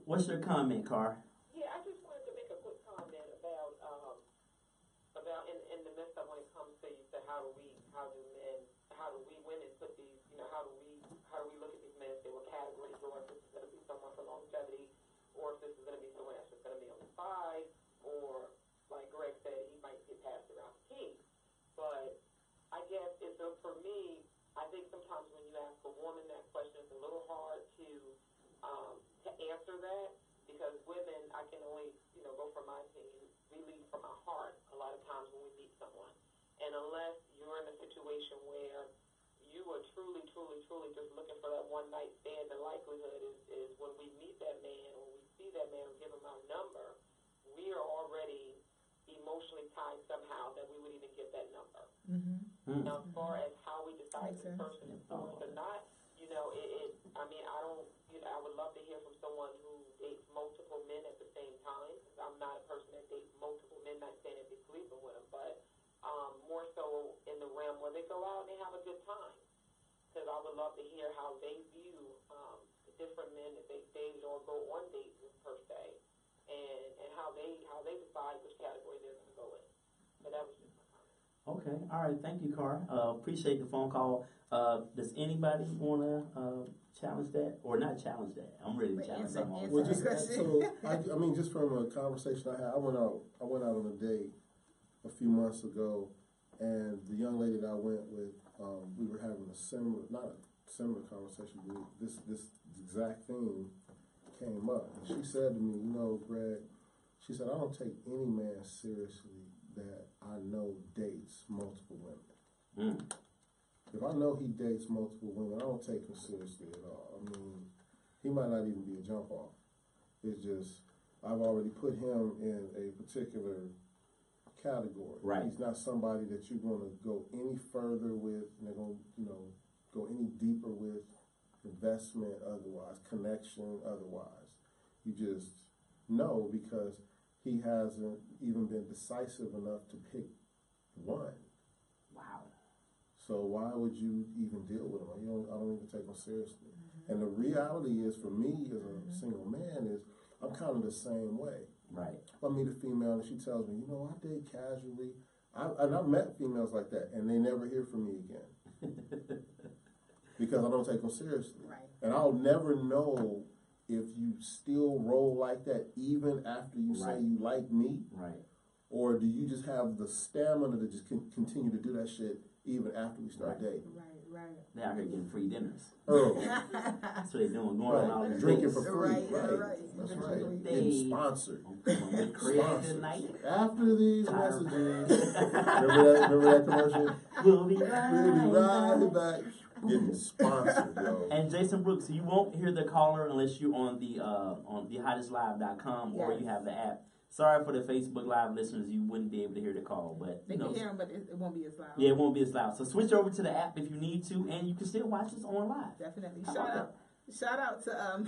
S2: What's your comment, Car?
S5: Yeah, I just wanted to make a quick comment about in the midst of when it comes to you said how do we women put these, how do we look at these men if they were categories, or if this is going to be someone for longevity, or if this is going to be someone that's just going to be on the side, or like Greg said, he might get passed around the key. But I guess for me, I think sometimes when you ask a woman that question, it's a little hard to answer that, because women, I can only, go from my opinion, we lead from our heart a lot of times when we meet someone. And unless you're in a situation where you are truly, truly, truly just looking for that one night stand, the likelihood is when we meet that man, when we see that man or give him our number, we are already emotionally tied somehow that we would even get that number.
S2: Hmm.
S5: Now, as far as how we decide
S3: Makes
S5: if this
S3: sense.
S5: person is for us or not, I would love to hear from someone who dates multiple men at the same time. I'm not a person that dates multiple men, not saying that they're sleeping with them, but more so in the realm where they go out and they have a good time. Because I would love to hear how they view the different men that they dated or go on dates with, per se, and how they decide which category they're going to go in. But that was just my comment.
S2: Okay. All right. Thank you, Car. Appreciate the phone call. Does anybody want to challenge that? Or not challenge that? I'm ready to
S3: Wait,
S2: challenge
S3: answer-
S2: something all the
S1: Well,
S2: time.
S1: just I mean, just from a conversation I had, I went out on a date a few months ago, and the young lady that I went with, we were having not a similar conversation, but this exact thing came up, and she said to me, Greg, she said, I don't take any man seriously that I know dates multiple women.
S2: Mm.
S1: If I know he dates multiple women, I don't take him seriously at all. I mean, he might not even be a jump off. It's just, I've already put him in a particular category.
S2: Right.
S1: He's not somebody that you're going to go any further with, and they're going to, go any deeper with, investment otherwise, connection otherwise. You just know because he hasn't even been decisive enough to pick one.
S2: Wow.
S1: So why would you even deal with him? I don't even take him seriously. And the reality is, for me as a single man, is I'm kind of the same way.
S2: Right.
S1: If I meet a female and she tells me, I date casually, and I've met females like that, and they never hear from me again because I don't take them seriously.
S3: Right.
S1: And I'll never know if you still roll like that even after you say
S2: Right.
S1: you like me,
S2: Right.
S1: or do you just have the stamina to just continue to do that shit even after we start
S2: Right.
S1: dating?
S3: Right.
S2: They out here getting free dinners.
S1: Oh,
S2: That's what they doing. Going on all
S1: right.
S2: these
S1: Drinking
S2: dates.
S1: for free.
S3: Right.
S1: That's right.
S3: Right.
S1: Getting sponsored.
S2: With Craig
S1: Sponsored.
S2: tonight.
S1: After these
S2: Tyra.
S1: messages. Remember that commercial?
S2: We'll be
S1: We'll be
S2: right
S1: right
S2: back.
S1: back. Getting sponsored, yo.
S2: And Jason Brooks, you won't hear the caller unless you're on the hottestlive.com or
S3: Yes.
S2: you have the app. Sorry for the Facebook Live listeners, you wouldn't be able to hear the call, but
S3: They can hear them, but it wwon't be as loud.
S2: yeah, it won't be as loud. So switch over to the app if you need to, and you can still watch us on live.
S3: Definitely.
S2: How about
S3: Shout out to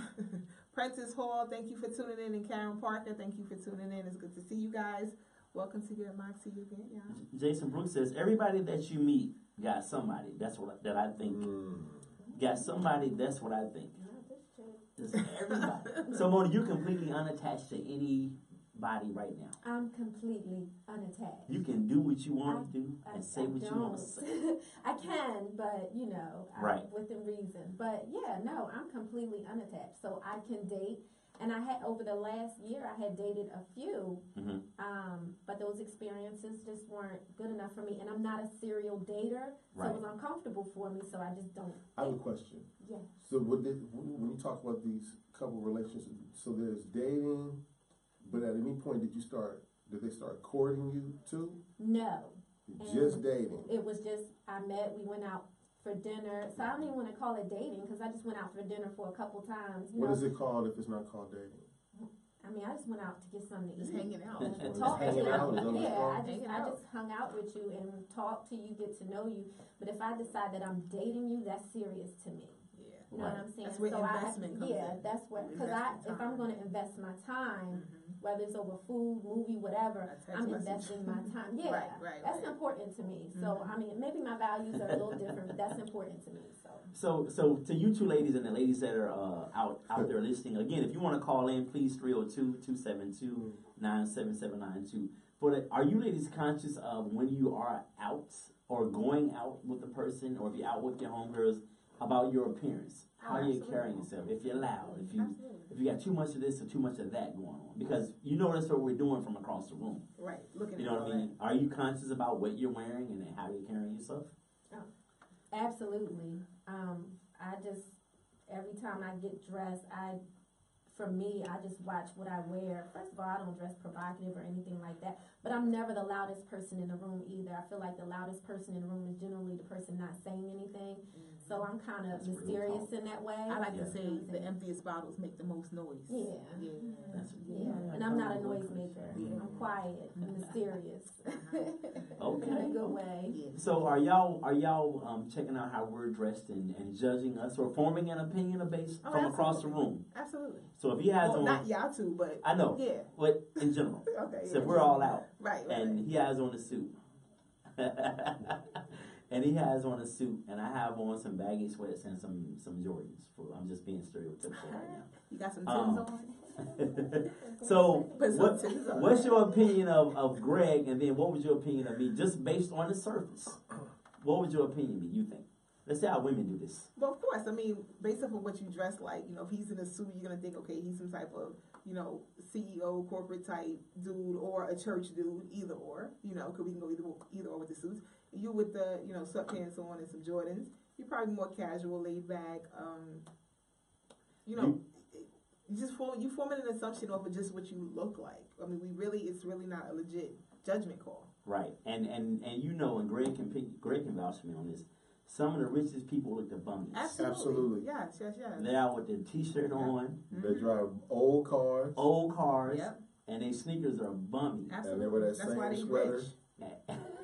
S3: Prentice Hall. Thank you for tuning in, and Karen Parker. Thank you for tuning in. It's good to see you guys. Welcome to Get Moxie again, y'all.
S2: Jason Brooks says everybody that you meet got somebody. That's what that I think. Got somebody. That's what I think. It's everybody. So Mona, you're completely unattached to anybody right now.
S4: I'm completely unattached.
S2: You can do what you want to do and say what you want to say.
S4: I can, but you know,
S2: Right.
S4: within reason. But yeah, no, I'm completely unattached. So I can date, and I had over the last year, I had dated a few,
S2: Mm-hmm.
S4: but those experiences just weren't good enough for me. And I'm not a serial dater, so
S2: Right.
S4: it was uncomfortable for me. So I just don't.
S1: I have a question.
S4: Yeah.
S1: So when you talk about these couple relationships, so there's dating, but at any point did they start courting you too?
S4: No.
S1: Just dating?
S4: It was just, I met, we went out for dinner. So I don't even want to call it dating because I just went out for dinner for a couple times.
S1: What is it called if it's not called dating?
S4: I mean, I just went out to get something to eat.
S3: Just hanging out.
S1: Just
S4: Talk to
S1: hanging
S4: you.
S1: out, is that what it's
S4: Yeah,
S1: called?
S4: I just hung out with you and talked to you, get to know you. But if I decide that I'm dating you, that's serious to me.
S3: Yeah.
S4: You know what I'm saying?
S3: That's where
S4: so
S3: investment comes in.
S4: that's where, because
S3: Investment
S4: if I'm
S3: time.
S4: going to invest my time,
S3: Mhm.
S4: whether it's over food, movie, whatever,
S3: A text
S4: I'm
S3: message.
S4: investing my time. Yeah,
S3: Right,
S4: that's
S3: right.
S4: important to me. So
S3: Mhm.
S4: I mean, maybe my values are a little different, but that's important to me.
S2: So to you two ladies and the ladies that are out there listening, again, if you want to call in, please 302-272-977992. Are you ladies conscious of when you are out or going out with a person, or if you're out with your homegirls, about your appearance? How you're carrying yourself, if you're loud, if you got too much of this or too much of that going on. Because you know that's what we're doing from across the room.
S3: Right. Looking
S2: You
S3: at
S2: know what
S3: all
S2: I mean? Are you conscious about what you're wearing and how you're carrying yourself?
S4: Absolutely. I just, every time I get dressed, for me, I just watch what I wear. First of all, I don't dress provocative or anything like that, but I'm never the loudest person in the room either. I feel like the loudest person in the room is generally the person not saying anything. So I'm kind of
S2: That's real
S4: mysterious
S2: talk.
S4: in that way.
S3: I like to
S2: Yeah.
S3: say the emptiest bottles make the most noise.
S4: Yeah.
S2: That's
S4: Yeah, and I'm not a noisemaker. I'm quiet and mysterious
S2: Okay.
S4: in a good way.
S3: Yeah.
S2: So are y'all checking out how we're dressed and judging us or forming an opinion based
S3: Oh,
S2: from across the
S3: absolutely.
S2: room?
S3: Absolutely.
S2: So if he has
S3: Well,
S2: on,
S3: not y'all two, but
S2: I know,
S3: yeah.
S2: but in general,
S3: Okay.
S2: so
S3: yeah.
S2: we're all out,
S3: Right.
S2: and he has on a suit, and he has on a suit, and I have on some baggy sweats and some Jordans. I'm just being stereotypical right
S3: You got some
S2: Um,
S3: Timbs on.
S2: now. So
S3: Put some Timbs on.
S2: what's your opinion of Greg, and then what was your opinion of me, just based on the surface? What would your opinion be? You think? Let's see how women do this.
S3: Well, of course. I mean, based on what you dress like, if he's in a suit, you're gonna think, okay, he's some type of, CEO, corporate type dude, or a church dude, either or. Because we can go either or with the suits. You with the, sweatpants on and some Jordans. You're probably more casual, laid back. You forming an assumption off of just what you look like. I mean, it's really not a legit judgment call.
S2: Right, and and Greg can vouch for me on this. Some of the richest people look the bummies.
S1: Absolutely.
S3: Yes.
S2: They're out with their t-shirt on,
S1: They drive old cars.
S3: Yep.
S2: and their sneakers are bummy.
S3: Absolutely.
S1: And they wear that
S3: That's
S1: same
S3: why they
S1: sweater.
S3: rich.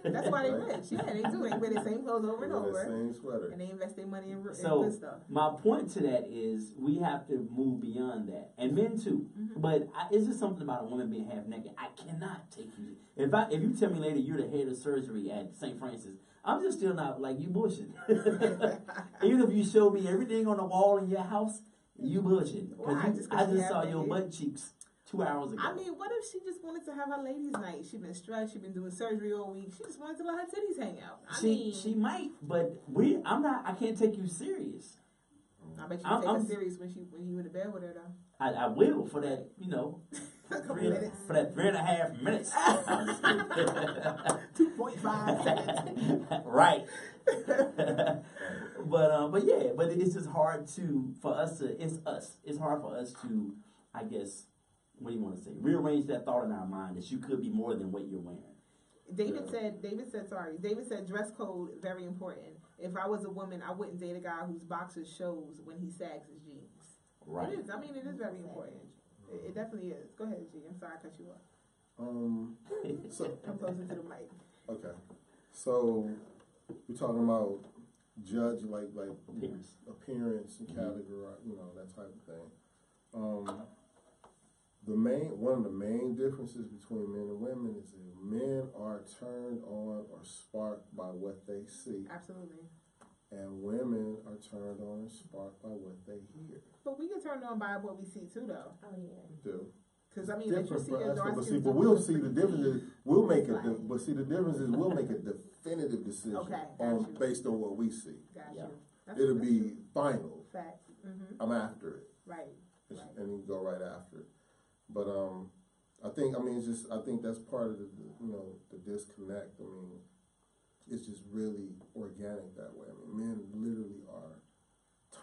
S3: That's why they rich. Yeah, they do. They wear the same clothes over and
S1: They wear the
S3: over.
S1: same sweater.
S3: And they invest their money in
S2: So
S3: good stuff.
S2: my point to that is we have to move beyond that, and men too.
S3: Mm-hmm.
S2: But it's just something about a woman being half naked. I cannot take you. If you tell me later you're the head of surgery at St. Francis, I'm just still not like you bullshit. Even if you show me everything on the wall in your house, you bullshit.
S3: Why?
S2: Because
S3: Just
S2: I
S3: 'cause you
S2: just saw
S3: half
S2: your
S3: naked?
S2: butt cheeks 2 hours ago.
S3: I mean, what if she just wanted to have her ladies' night? She's been stressed. She's been doing surgery all week. She just wanted to let her titties hang out.
S2: She might, but I can't take you serious.
S3: I bet you
S2: I'm-
S3: take
S2: I'm-
S3: her serious when you in the bed with her though.
S2: I will for that,
S3: A couple
S2: three,
S3: minutes.
S2: for that 3.5 minutes. I'm just kidding.
S3: 2.5 seconds.
S2: Right. but it's just hard for us to, it's hard for us to, I guess, what do you want to say? Rearrange that thought in our mind that you could be more than what you're wearing.
S3: David said dress code, very important. If I was a woman, I wouldn't date a guy whose boxers shows when he sags his jeans.
S2: Right.
S3: It is. I mean, it is very important. It definitely is. Go ahead, G. I'm sorry I cut you off.
S1: So
S3: Come closer to the mic.
S1: okay, so we're talking about judge like appearance and category, that type of thing. One of the main differences between men and women is that men are turned on or sparked by what they see,
S3: Absolutely.
S1: and women are turned on and sparked by what they hear.
S3: But we get turned on by what we see too, though.
S4: Oh yeah.
S1: Do.
S3: Because I mean, if you
S1: Different,
S3: see a dark
S1: but
S3: skin,
S1: we'll see the difference is we'll make it.
S3: Right.
S1: But see, the difference is we'll make a definitive decision
S3: Okay, got you.
S1: based on what we see.
S3: Got
S2: Yeah.
S3: you. That's
S1: It'll be final.
S3: fact. Mm-hmm.
S1: I'm after it,
S3: Right.
S1: and you go right after it. But I think that's part of the disconnect. I mean, it's just really organic that way. I mean, men literally are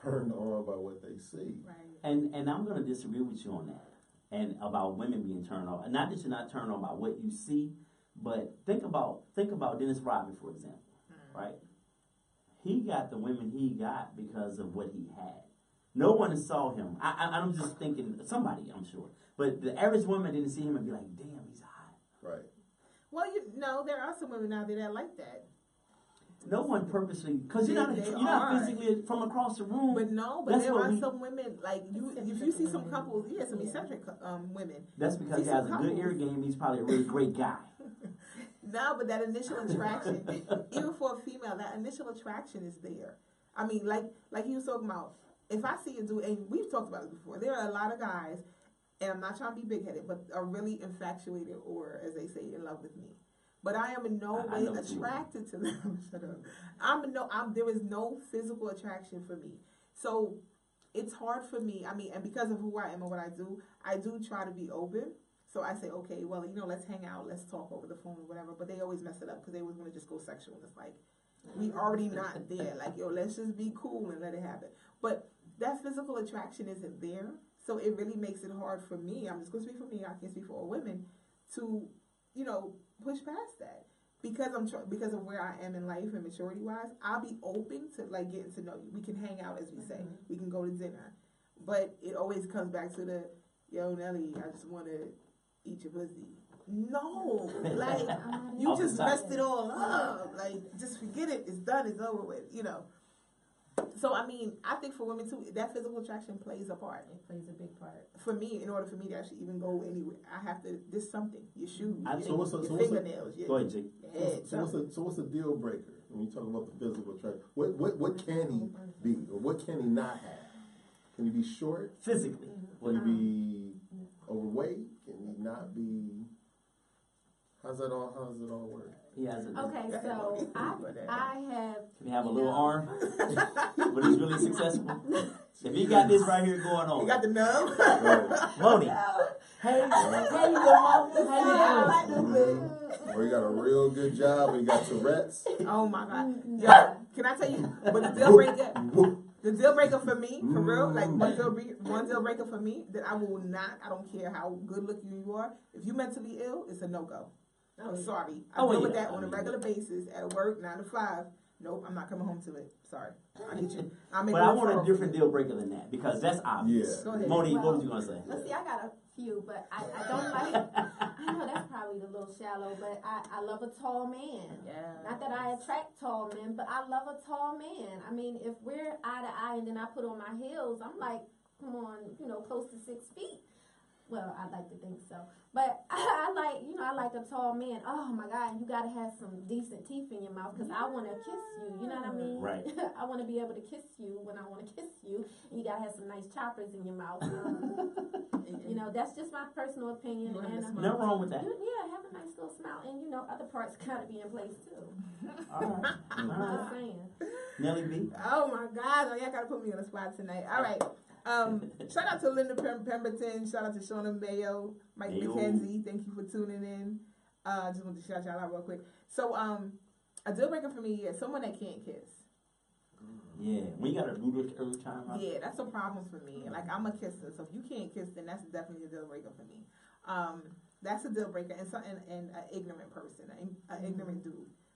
S1: turned on by what they see.
S3: Right.
S2: And I'm going to disagree with you on that. And about women being turned on. And not that you're not turned on by what you see, but think about Dennis Rodman, for example, right? He got the women he got because of what he had. No one saw him. I'm just thinking, somebody, I'm sure. But the average woman didn't see him and be like, damn, he's hot.
S1: Right.
S3: Well, there are some women out there that like that.
S2: No one purposely, because you're not
S3: are.
S2: physically from across the room.
S3: But
S2: That's
S3: there
S2: what
S3: are
S2: we-
S3: some women, like, if you see some couples, some eccentric women.
S2: That's because
S3: See
S2: he has a
S3: some
S2: good
S3: couples.
S2: ear game. He's probably a really great guy.
S3: No, but that initial attraction, even for a female, that initial attraction is there. I mean, like he was talking about, if I see a dude, and we've talked about it before, there are a lot of guys, and I'm not trying to be big-headed, but are really infatuated or, as they say, in love with me. But I am in no
S2: I
S3: way
S2: know what you
S3: attracted to them. Shut up. There is no physical attraction for me. So it's hard for me. I mean, and because of who I am and what I do try to be open. So I say, okay, well, let's hang out, let's talk over the phone or whatever. But they always mess it up because they always want to just go sexual. And it's like, we already not there. Like, let's just be cool and let it happen. But that physical attraction isn't there. So it really makes it hard for me. I'm just going to speak for me. I can't speak for all women to, push past that. Because because of where I am in life and maturity wise, I'll be open to like getting to know you. We can hang out, as we say. We can go to dinner. But it always comes back to the, yo, Nelly, I just want to eat your pussy. No, like you just messed it all up. Like just forget it. It's done. It's over with. So I mean, I think for women too, that physical attraction plays a part.
S4: It plays a big part.
S3: For me, in order for me to actually even go anywhere, I have to. There's something. Your shoes,
S1: So what's
S3: your fingernails.
S2: Go ahead, Jake.
S1: So what's the deal breaker when you talk about the physical attraction? What can he be, or what can he not have? Can he be short?
S2: Physically.
S1: Can he be overweight? Can he not be? How does it all work?
S2: He has a.
S4: Okay, so I have.
S2: Can he have a little arm? But he's really successful. If he got this right here going on.
S3: You got the nub.
S2: Moni. Hey, how you doing?
S1: Or you got a real good job, or you got Tourette's.
S3: Oh my God. Yeah. Can I tell you? But the deal breaker for me, for real, like one deal breaker for me, that I don't care how good looking you are. If you're mentally ill, it's a no-go. I'm sorry. I deal with that on a regular basis at work, 9 to 5. Nope, I'm not coming home to it. Sorry. I get you.
S2: But I want a different deal breaker than that because that's obvious.
S1: Yeah.
S3: Go ahead.
S2: Moni, what was you going to say?
S4: Let's see, I got a few, but I don't like, I know that's probably a little shallow, but I love a tall man.
S3: Yeah.
S4: Not that I attract tall men, but I love a tall man. I mean, if we're eye to eye and then I put on my heels, I'm like, come on, close to 6 feet. Well, I'd like to think so. But I like a tall man. Oh my God, you gotta have some decent teeth in your mouth because I want to kiss you. You know what I mean?
S2: Right.
S4: I want to be able to kiss you when I want to kiss you. And you gotta have some nice choppers in your mouth. That's just my personal opinion. And
S2: Nothing wrong with that.
S4: have a nice little smile. And other parts gotta be in place too.
S2: All right.
S4: Just saying.
S2: Nelly B.
S3: Oh my God. Y'all gotta put me on the spot tonight. All right. Shout out to Linda Pemberton. Shout out to Shauna Mayo, Mike McKenzie. Thank you for tuning in. Just want to shout y'all out real quick. So, a deal breaker for me is someone that can't kiss.
S2: Yeah, we got to do this every time.
S3: Yeah, that's a problem for me. Like, I'm a kisser, so if you can't kiss, then that's definitely a deal breaker for me. That's a deal breaker, and an ignorant person, an ignorant dude,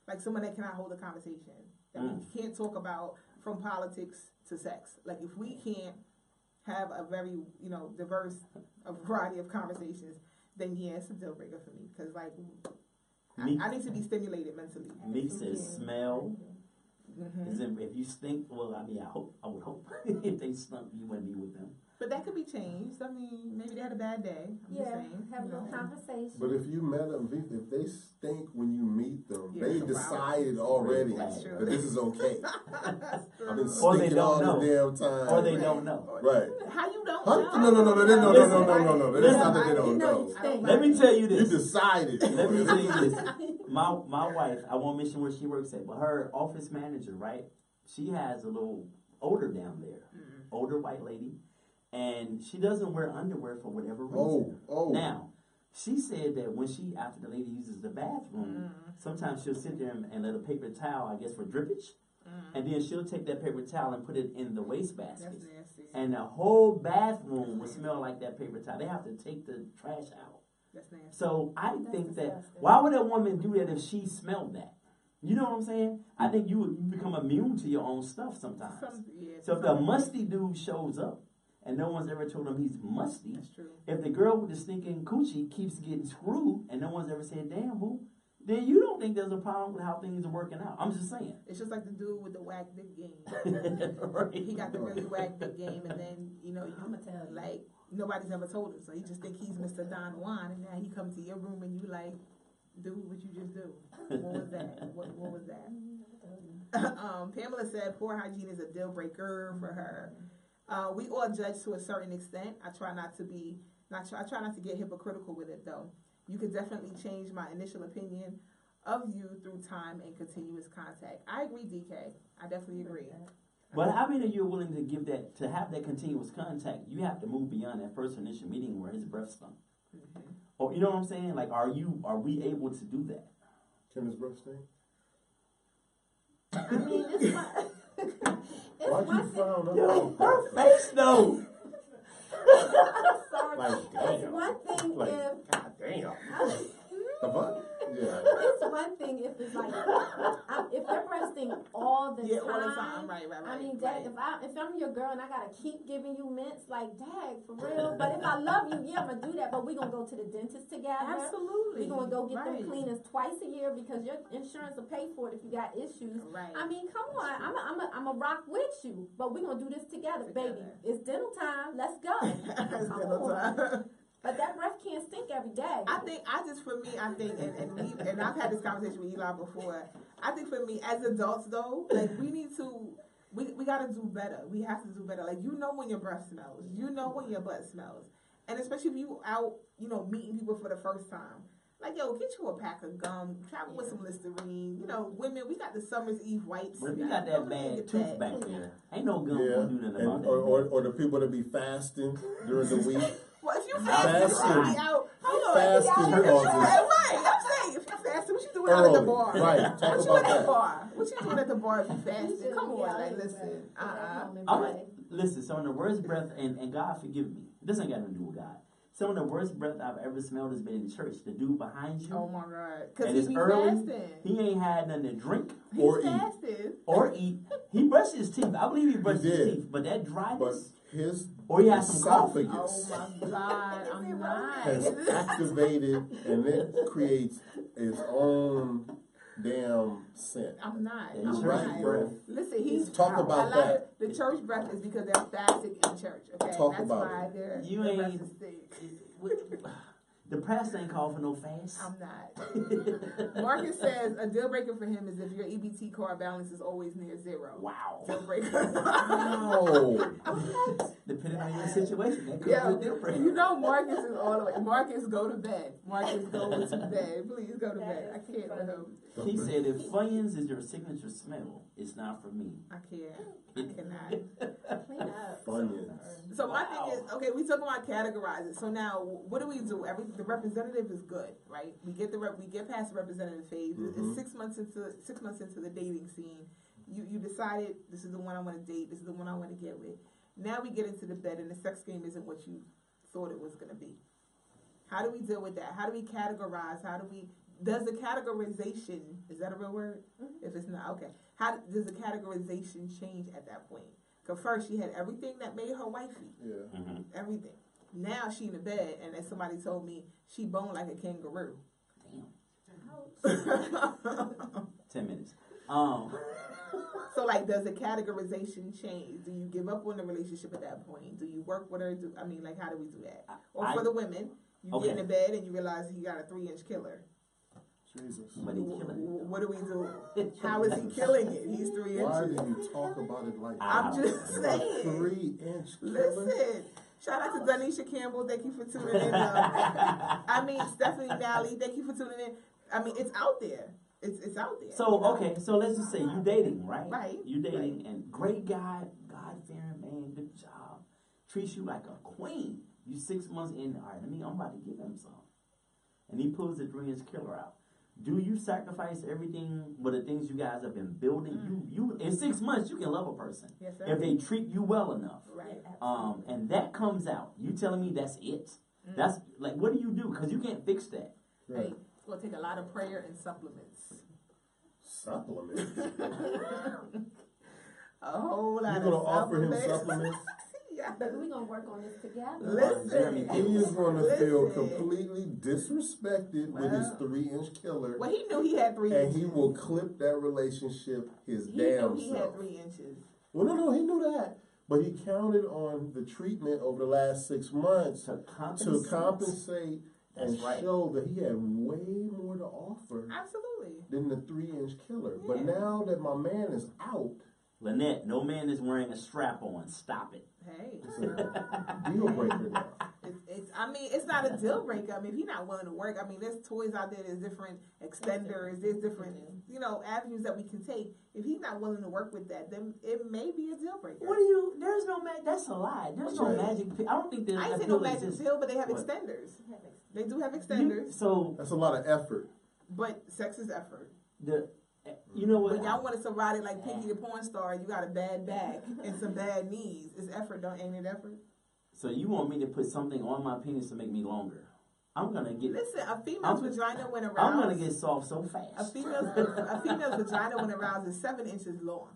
S3: like someone that cannot hold a conversation. That we can't talk about from politics to sex. Like, if we can't have a very, diverse, a variety of conversations, then yeah, it's a deal breaker for me. Because, like,
S2: Meek,
S3: I need to be stimulated mentally.
S2: Meek says smell.
S3: Mm-hmm.
S2: As in, if you stink, well, I mean, I would hope if they stunk, you wouldn't be with them.
S3: But that could be changed. I mean, maybe they had a bad day. I'm just saying.
S4: Have a little conversation.
S1: But if you met them, if they stink when you meet them,
S3: Yeah,
S1: they
S3: it's a
S1: decided
S3: problem.
S1: already
S2: That's
S3: true.
S1: that this is okay.
S3: That's true.
S1: I've been
S2: Or they
S1: stinking
S2: don't
S1: all
S2: know.
S1: the damn time.
S2: Or they don't know.
S1: Right.
S3: How you don't
S1: Huh?
S3: know?
S1: No. That's not that they don't
S4: You know
S1: know.
S4: you stink.
S2: Let me tell you
S1: You
S2: this.
S1: decided.
S2: Let me tell you this. My wife, I won't mention where she works at, but her office manager, right? She has a little odor down there, older white lady, and she doesn't wear underwear for whatever reason.
S1: Oh.
S2: Now, she said that when she, after the lady uses the bathroom, sometimes she'll sit there and let a paper towel, I guess, for drippage, and then she'll take that paper towel and put it in the wastebasket.
S3: That's nasty.
S2: And the whole bathroom will smell like that paper towel. They have to take the trash out.
S3: That's nasty.
S2: So I
S4: That's
S2: think that,
S4: disgusting.
S2: why would a woman do that if she smelled that? You know what I'm saying? I think you become immune to your own stuff sometimes. So if the musty dude shows up and no one's ever told him he's musty,
S3: That's true.
S2: if the girl with the stinking coochie keeps getting screwed and no one's ever said, damn, boo, then you don't think there's a problem with how things are working out. I'm just saying.
S3: It's just like the dude with the whack dick game.
S2: Right.
S3: He got the really whack dick game, and then, you know,
S4: I'ma tell you.
S3: like, nobody's ever told him, so he just think he's Mr. Don Juan, and now he comes to your room and you like, dude, what you just do? What was that? What was that? Pamela said poor hygiene is a deal breaker for her. We all judge to a certain extent. I try not to get hypocritical with it though. You could definitely change my initial opinion of you through time and continuous contact. I agree, DK. I definitely agree.
S2: But how many of you are willing to give that, to have that continuous contact? You have to move beyond that first initial meeting where his breath stunk. Or, you know what I'm saying? Like, are we able to do that?
S1: Can his breath stink?
S4: I mean, it's
S1: Why'd you frown up?
S2: Yo, her face though.
S4: sorry.
S1: Like,
S4: It's
S1: damn.
S4: one thing
S1: Like,
S4: if
S1: God damn. The fuck? Yeah.
S4: it's one thing if it's like if they're breasting all the
S3: Yeah,
S4: time.
S3: all the time. Right.
S4: I mean,
S3: right.
S4: Dad, if I'm your girl and I gotta keep giving you mints, like, Dad, for real. But if I love you, yeah, I'm gonna do that. But we gonna go to the dentist together.
S3: Absolutely.
S4: We gonna go get
S3: right.
S4: them cleaners twice a year because your insurance will pay for it if you got issues.
S3: Right.
S4: I mean, come on, I'm a rock with you, but we gonna do this together, baby. It's dental time. Let's go.
S3: It's
S4: Come
S3: dinner
S4: on.
S3: time.
S4: But that breath can't stink every day.
S3: I think, and I've had this conversation with Eli before. I think for me, as adults though, like we gotta do better. We have to do better. Like, you know when your breath smells. You know when your butt smells. And especially if you out, you know, meeting people for the first time. Like, yo, get you a pack of gum, travel with some Listerine. You know, women, we got the Summer's Eve wipes.
S2: But we got that bad tooth back there. Ain't no gum
S1: Yeah.
S2: gonna do nothing about
S1: And,
S2: that.
S1: or the people that be fasting during the week.
S3: Well, if you
S1: Fasting.
S3: fasting, you should be out. Hold on.
S1: Fasting
S3: Right,
S1: causes
S3: I'm saying, if you fasting, what you doing out at the
S1: early.
S3: bar?
S1: Right.
S3: What
S1: Talk
S3: you
S1: about
S3: at the
S1: that.
S3: bar? What you doing at the bar if you
S4: You
S3: fasting?
S4: should
S3: Come
S4: be
S3: on,
S4: out
S3: like,
S4: anyway.
S3: listen.
S2: All right, listen, some of the worst breath, and God forgive me, this ain't got nothing to do with God. Some of the worst breath I've ever smelled has been in church. The dude behind you,
S3: Oh my God. Because
S2: and
S3: he
S2: it's
S3: be
S2: early,
S3: fasting.
S2: he ain't had nothing to drink
S1: Or
S3: He's
S1: eat.
S3: fasting.
S2: or eat. He brushed his teeth. I believe he brushed his
S1: did.
S2: teeth, but that
S1: But
S2: dryness,
S1: his
S2: or he had some coffee.
S1: esophagus
S3: Oh my God. I'm not.
S1: has activated, and it creates its own damn scent.
S3: I'm not.
S2: Yeah,
S3: I'm
S2: church
S1: right,
S3: not.
S2: breath.
S3: Listen, he's
S1: Talk about
S3: a lot
S1: that.
S3: Of the church breath is because they're fasting in church. Okay,
S1: Talk
S3: that's
S1: about
S3: why
S1: it.
S3: their
S2: You
S3: their breath
S2: ain't-
S3: is thick.
S2: The press ain't called for no fast.
S3: I'm not. Marcus says a deal breaker for him is if your EBT card balance is always near zero.
S2: Wow.
S3: Deal breaker.
S1: No.
S2: Depending on your situation, that could
S3: Yeah,
S2: be a deal breaker.
S3: you know Marcus is all the way. Marcus, go to bed. Marcus, go to bed. Please go to bed. I can't with him.
S2: He said, if Funyuns is your signature smell, it's not for me.
S3: I can't. I cannot.
S4: Clean up.
S1: Funyuns.
S3: So my thing is, okay, we talk about categorizing. So now, what do we do? The representative is good, right? We get past the representative phase. It's 6 months into the dating scene. You decided this is the one I want to date. This is the one I want to get with. Now we get into the bed, and the sex game isn't what you thought it was going to be. How do we deal with that? How do we categorize? Does the categorization, is that a real word?
S4: Mm-hmm.
S3: If it's not, okay. How does the categorization change at that point? Because first she had everything that made her wifey.
S1: Yeah.
S2: Mm-hmm.
S3: Everything. Now she in the bed, and then somebody told me she boned like a kangaroo.
S2: Damn. 10 minutes.
S3: So, like, does the categorization change? Do you give up on the relationship at that point? Do you work with her? How do we do that? Or for the women, you get in the bed and you realize he got a 3-inch killer.
S1: Jesus.
S2: But he killing it.
S3: What do we do? How is he killing it? He's 3 inches.
S1: Why do you talk about it like that?
S3: I'm just saying.
S1: 3-inch killer?
S3: Listen. Shout out to Donisha Campbell. Thank you for tuning in. Stephanie Nally. Thank you for tuning in. It's out there. It's out there.
S2: So, okay, so let's just say you dating, right?
S3: Right.
S2: You dating, and great guy, God-fearing man, good job. Treats you like a queen. You 6 months in, all right, I'm about to give him some. And he pulls the 3-inch killer out. Do you sacrifice everything with the things you guys have been building?
S3: Mm-hmm.
S2: You in 6 months, you can love a person.
S3: Yes, sir.
S2: If they treat you well enough.
S3: Right.
S2: And that comes out. You telling me that's it?
S3: Mm.
S2: That's, like, what do you do? Because you can't fix that.
S1: Right.
S3: Hey, it's going to take a lot of prayer and supplements.
S1: Supplements?
S3: A whole lot
S1: You're
S3: of
S1: going to offer him
S3: supplements.
S1: supplements?
S3: Yeah.
S4: But we're going to work on this together.
S3: Listen.
S1: He is going to feel
S3: Listen.
S1: completely disrespected with his 3-inch killer.
S3: Well, he knew he had 3
S1: And
S3: inches.
S1: he will clip that relationship his
S3: He
S1: damn
S3: knew he
S1: self.
S3: had 3 inches.
S1: Well, no, he knew that. But he counted on the treatment over the last 6 months
S2: To
S1: to compensate and
S2: That's right.
S1: show that he had way more to offer
S3: Absolutely.
S1: than the 3-inch killer. But
S3: Yeah.
S1: now that my man is out,
S2: Lynette, no man is wearing a strap on. Stop it.
S3: Hey.
S1: it's a deal breaker now.
S3: It's not a deal breaker. If he's not willing to work, there's toys out there, there's different extenders, there's different, avenues that we can take. If he's not willing to work with that, then it may be a deal breaker.
S2: There's no magic, that's a lie. There's no
S1: Right.
S2: magic pill. I don't think there's
S3: I ain't
S2: a
S3: saying
S2: pill
S3: no magic
S2: exists.
S3: pill, but they have
S2: What?
S3: extenders. They do have
S2: You-
S3: extenders,
S2: So,
S1: That's a lot of effort.
S3: but sex is effort.
S2: you know what?
S3: When y'all want us to ride it like Pinky the porn star, you got a bad back and some bad knees. It's effort, ain't it effort?
S2: So you want me to put something on my penis to make me longer? I'm gonna get.
S3: Listen, a female's vagina when aroused.
S2: I'm gonna get soft so
S3: A
S2: fast.
S3: female's vagina when aroused is 7 inches long.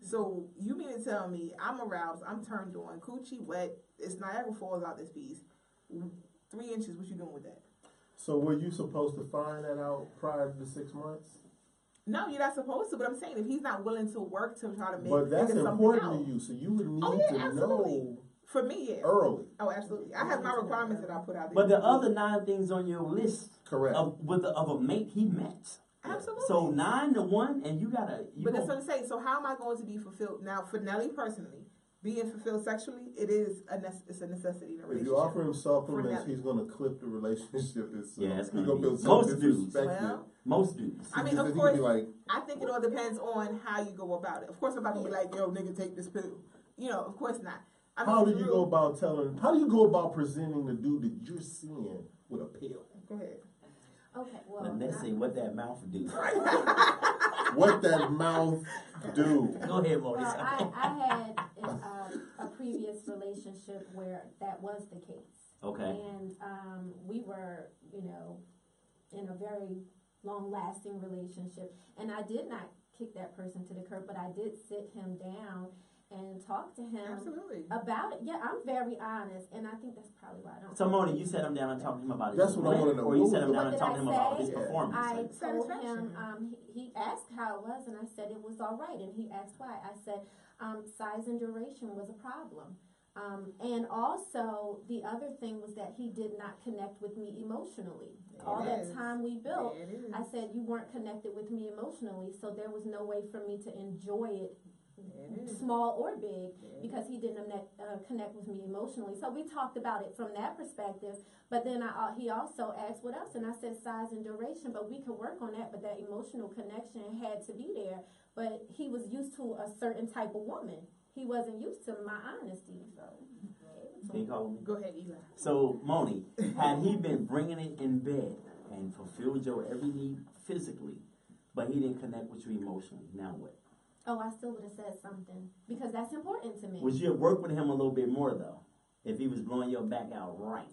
S3: So you mean to tell me I'm aroused, I'm turned on, coochie wet, it's Niagara Falls out this piece. 3 inches, what you doing with that?
S1: So were you supposed to find that out prior to the 6 months?
S3: No, you're not supposed to. But I'm saying if he's not willing to work to try to make
S1: But that's
S3: figure something
S1: important
S3: out.
S1: to you, so you would need
S3: Oh, yeah,
S1: to
S3: absolutely.
S1: know
S3: For me, yeah.
S1: early.
S3: Oh, absolutely. I have my requirements that I put out there.
S2: But the other 9 things on your list
S1: Correct.
S2: of a mate he met.
S3: Absolutely.
S2: So 9 to 1, and you gotta.
S3: But that's what I'm saying. So how am I going to be fulfilled now? For Nelly personally, being fulfilled sexually, it's a necessity in a
S1: If
S3: relationship.
S1: you offer him supplements,
S3: For
S1: he's going to clip the relationship itself.
S2: Yeah, it's
S1: He's
S2: gonna
S1: gonna
S2: be-
S1: feel so
S2: most dudes.
S1: disrespected.
S3: Well,
S2: Most dudes.
S3: I mean, of
S1: He
S3: course,
S1: could be like,
S3: I think it all depends on how you go about it. Of course, I'm not gonna be like, yo, nigga, take this pill. Of course not.
S1: how do you go about how do you go about presenting the dude that you're seeing with a pill?
S3: Go ahead.
S4: Okay, well.
S2: And let's see what that mouth do.
S1: What that mouth do?
S2: Go ahead, Moni.
S4: Well, I had a previous relationship where that was the case.
S2: Okay.
S4: And we were, in a very long-lasting relationship. And I did not kick that person to the curb, but I did sit him down and talk to him
S3: Absolutely.
S4: about it. Yeah, I'm very honest, and I think that's probably why I don't.
S2: So, Moni, you sat him down and talked to him about his
S1: That's what I
S2: rent,
S1: wanna know.
S2: or you
S1: What
S2: sat
S1: was
S2: him
S1: the-
S2: down and
S4: What
S2: talked to
S4: did
S2: him
S4: I
S2: about
S4: say?
S2: his
S1: Yeah.
S2: performance?
S4: I told
S3: Satisfaction.
S4: him, he asked how it was, and I said it was all right, and he asked why. I said size and duration was a problem. And also, the other thing was that he did not connect with me emotionally. All that
S3: is.
S4: time we built,
S3: Yeah, it is.
S4: I said you weren't connected with me emotionally, so there was no way for me to enjoy it,
S3: Yeah, it is.
S4: small or big,
S3: Yeah.
S4: because he didn't connect with me emotionally. So we talked about it from that perspective. But then he also asked what else, and I said size and duration. But we could work on that. But that emotional connection had to be there. But he was used to a certain type of woman. He wasn't used to my honesty. So
S2: Can you call me?
S3: Go ahead, Eli.
S2: So, Moni, had he been bringing it in bed and fulfilled your every need physically, but he didn't connect with you emotionally, now what?
S4: I still would have said something because that's important to me.
S2: Would you have worked with him a little bit more, though, if he was blowing your back out right?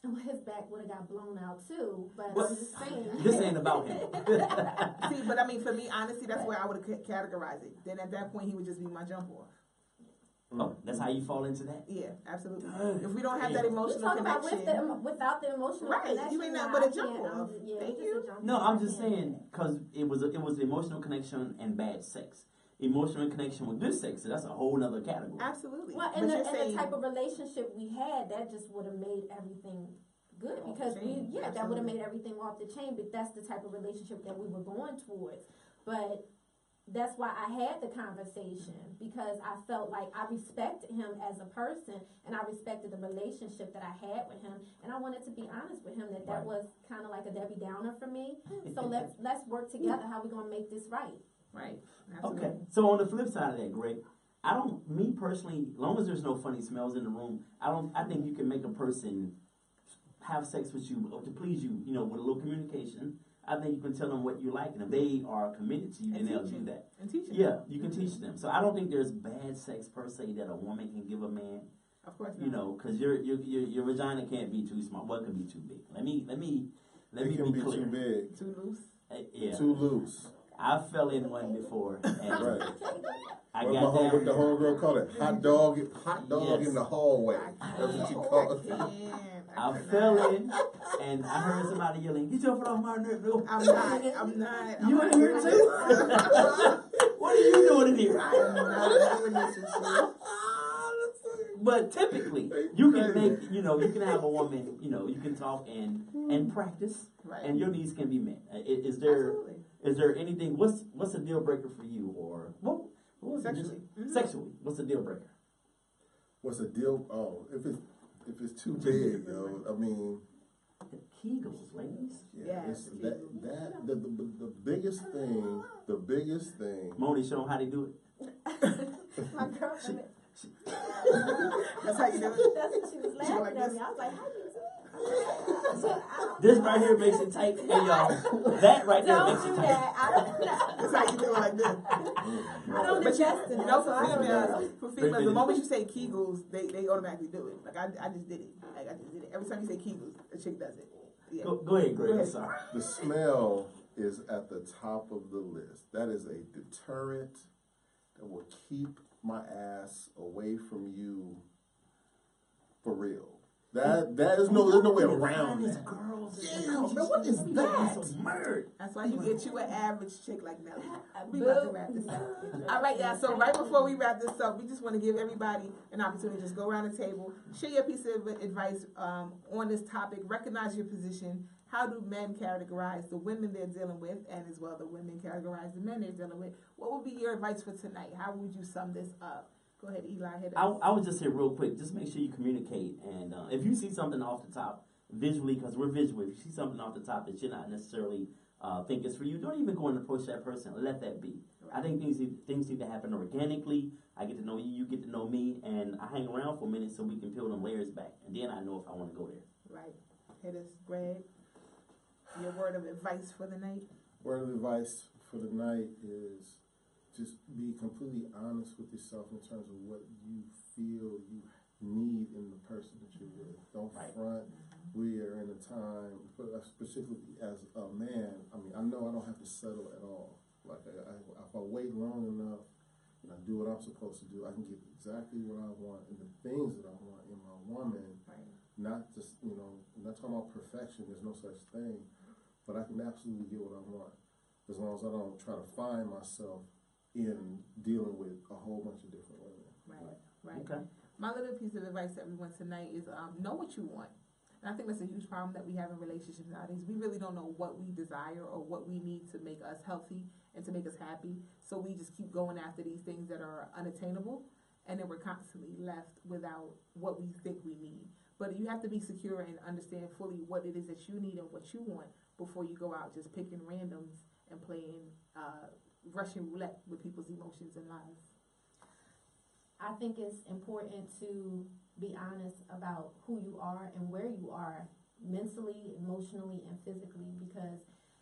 S4: Well, his back would have got blown out too. But
S2: Well,
S4: I'm just saying.
S2: This ain't about him.
S3: See, but I mean, for me, honestly, that's where I would have categorized it. Then at that point, he would just be my jump off.
S2: Oh, that's how you fall into that?
S3: Yeah, absolutely. If we don't have that
S4: You're
S3: emotional
S4: talking about
S3: connection,
S4: without the emotional
S3: right?
S4: connection.
S3: You ain't nothing
S4: nah,
S3: but a
S4: I
S3: jump
S4: can't.
S3: off.
S4: Yeah,
S3: Thank
S4: it's
S3: you.
S4: just a jump
S2: No,
S4: off.
S2: I'm
S4: I
S2: just
S4: can't.
S2: saying because it was the emotional connection and bad sex. Emotional connection with good sex, so that's a whole nother category.
S3: Absolutely.
S4: Well,
S3: But
S4: and
S3: you're
S4: the
S3: saying,
S4: type of relationship we had, that just would have made everything good
S3: Off the
S4: because
S3: chain,
S4: that would have
S3: absolutely.
S4: made everything off the chain. But that's the type of relationship that we were going towards. But that's why I had the conversation because I felt like I respected him as a person and I respected the relationship that I had with him, and I wanted to be honest with him that
S2: Right.
S4: was kind of like a Debbie Downer for me. So let's work together. How we gonna make this right?
S3: right? Absolutely.
S2: Okay. So on the flip side of that, Greg, me personally, as long as there's no funny smells in the room, I think you can make a person have sex with you or to please you, with a little communication. I think you can tell them what you like, and if they are committed to you, then
S3: And
S2: they'll
S3: teach
S2: do
S3: them.
S2: that.
S3: And teaching.
S2: Yeah, you can teach them. So I don't think there's bad sex per se that a woman can give a man,
S3: Of course not.
S2: because your vagina can't be too small. Well, it can be too big. Let me
S1: It can
S2: be
S1: be
S2: clear.
S1: too big,
S3: Too loose.
S2: Yeah,
S1: too loose.
S2: I fell in one before, and
S1: Right.
S2: I
S1: What
S2: got
S1: what the
S2: down.
S1: homegirl call it? Hot dog
S2: Yes.
S1: in the hallway. That's what you call it.
S2: I fell in, and I heard somebody yelling, "Get your foot off my neck, no!"
S3: I'm not.
S2: You in here too? What are you doing in here?
S3: I'm not doing this with you.
S2: But typically, you can make, you can have a woman, you can talk and practice,
S3: Right.
S2: and your needs can be met. Is there
S3: Absolutely.
S2: anything? What's a deal breaker for you, or what was it?
S3: Sexually. Mhm.
S2: Sexually, what's a deal breaker?
S1: What's a deal? Oh, if it's too big, I mean,
S2: Kegels, ladies.
S1: yeah,
S3: Yes,
S1: it's the biggest thing.
S2: Moni, show them how they do it.
S4: My girlfriend.
S3: That's how you do it.
S4: That's what she was
S3: She
S4: laughing
S3: like
S4: at
S3: this.
S4: me. I was like, how you do it?
S2: This right here makes it tight. Hey, y'all, that right there
S4: Don't
S2: makes
S4: do
S2: it tight.
S4: that. I don't know.
S3: That's how you do it like this.
S4: I don't
S3: But
S4: invest in
S3: you
S4: that,
S3: know,
S4: so I don't know.
S3: for females, the moment you say Kegels, they automatically do it. Like I just did it. Like I just did it. Every time you say Kegels, a chick does it. Yeah.
S2: Go ahead, Greg.
S3: Go
S2: I'm
S3: ahead.
S2: sorry.
S1: The smell is at the top of the list. That is a deterrent that will keep my ass away from you for real. There's no way around that. Damn, man, what is that?
S3: That's why you get you an average chick like Nelly. We about to wrap this up. All right, yeah. So right before we wrap this up, we just want to give everybody an opportunity to just go around the table, share your piece of advice on this topic. Recognize your position. How do men categorize the women they're dealing with, and as well the women categorize the men they're dealing with? What would be your advice for tonight? How would you sum this up? Go ahead, Eli. Hit us.
S2: I would just say real quick, just make sure you communicate. And if you see something off the top, visually, because we're visual, if you see something off the top that you're not necessarily think is for you, don't even go and approach that person. Let that be.
S3: Right.
S2: I think things need to happen organically. I get to know you, you get to know me, and I hang around for a minute so we can peel them layers back. And then I know if I want to go there.
S3: Right. Hit us, Greg. Your word of advice for the night?
S1: Word of advice for the night is just be completely honest with yourself in terms of what you feel you need in the person that you're with. Don't front. We are in a time, specifically as a man, I know I don't have to settle at all. Like, if I wait long enough and I do what I'm supposed to do, I can get exactly what I want and the things that I want in my woman.
S3: Right.
S1: Not just, not talking about perfection, there's no such thing, but I can absolutely get what I want as long as I don't try to find myself in dealing with a whole bunch of different women.
S3: Right.
S2: Okay.
S3: My little piece of advice to everyone tonight is know what you want. And I think that's a huge problem that we have in relationships nowadays. We really don't know what we desire or what we need to make us healthy and to make us happy. So we just keep going after these things that are unattainable, and then we're constantly left without what we think we need. But you have to be secure and understand fully what it is that you need and what you want before you go out just picking randoms and playing Russian roulette with people's emotions and lives.
S4: I think it's important to be honest about who you are and where you are mentally, emotionally, and physically, because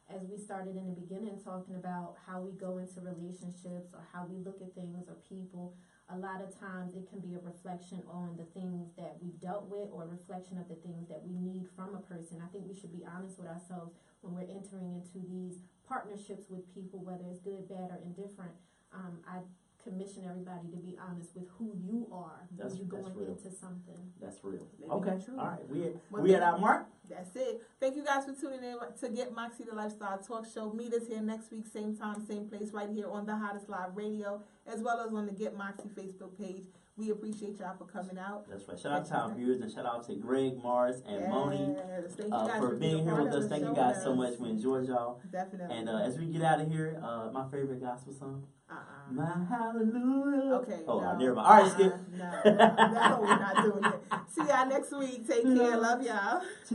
S4: as we started in the beginning talking about how we go into relationships or how we look at things or people, a lot of times it can be a reflection on the things that we've dealt with or a reflection of the things that we need from a person. I think we should be honest with ourselves when we're entering into these partnerships with people, whether it's good, bad, or indifferent. I commission everybody to be honest with who you are when you're going
S2: real.
S4: into something.
S2: That's real.
S3: Living
S2: Okay,
S3: the truth.
S2: all right. We
S3: Well,
S2: at our mark.
S3: That's it. Thank you guys for tuning in to Get Moxie, the Lifestyle Talk Show. Meet us here next week, same time, same place, right here on the Hottest Live Radio, as well as on the Get Moxie Facebook page. We appreciate y'all for coming out.
S2: That's right. Shout out to our viewers and shout out to Greg, Mars, and Moni
S3: Yes, thank you guys
S2: for being here
S3: part
S2: with
S3: of
S2: us.
S3: the
S2: Thank you
S3: show
S2: guys
S3: with
S2: so
S3: us.
S2: much. We enjoyed y'all.
S3: Definitely.
S2: And as we get out of here, my favorite gospel song,
S3: Uh-uh.
S2: My Hallelujah.
S3: Okay.
S2: Oh,
S3: no.
S2: never mind. All right, skip.
S3: No, we're not doing it. See y'all next week. Take care. Love y'all.
S2: To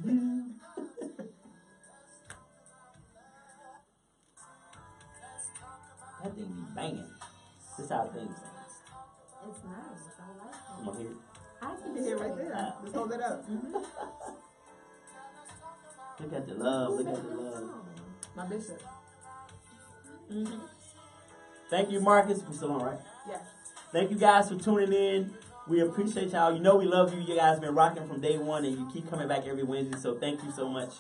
S2: you. That thing be banging. This how things sound.
S4: It's nice. I like it.
S2: Come on here.
S4: I
S3: You
S4: can
S3: can hear right there. Just hold it up.
S2: Look at the love. Look at the love.
S3: My bishop.
S2: Thank you, Marcus. We still on, right?
S3: Yes.
S2: Thank you guys for tuning in. We appreciate y'all. You know we love you. You guys been rocking from day one, and you keep coming back every Wednesday. So thank you so much.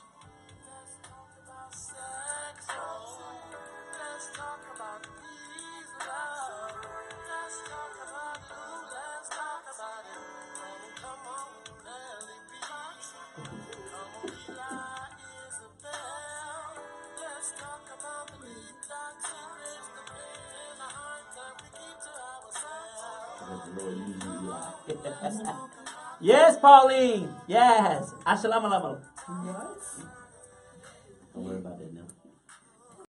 S2: Yes, Pauline. Yes. Assalamu alaikum.
S3: What?
S2: Don't worry about that now.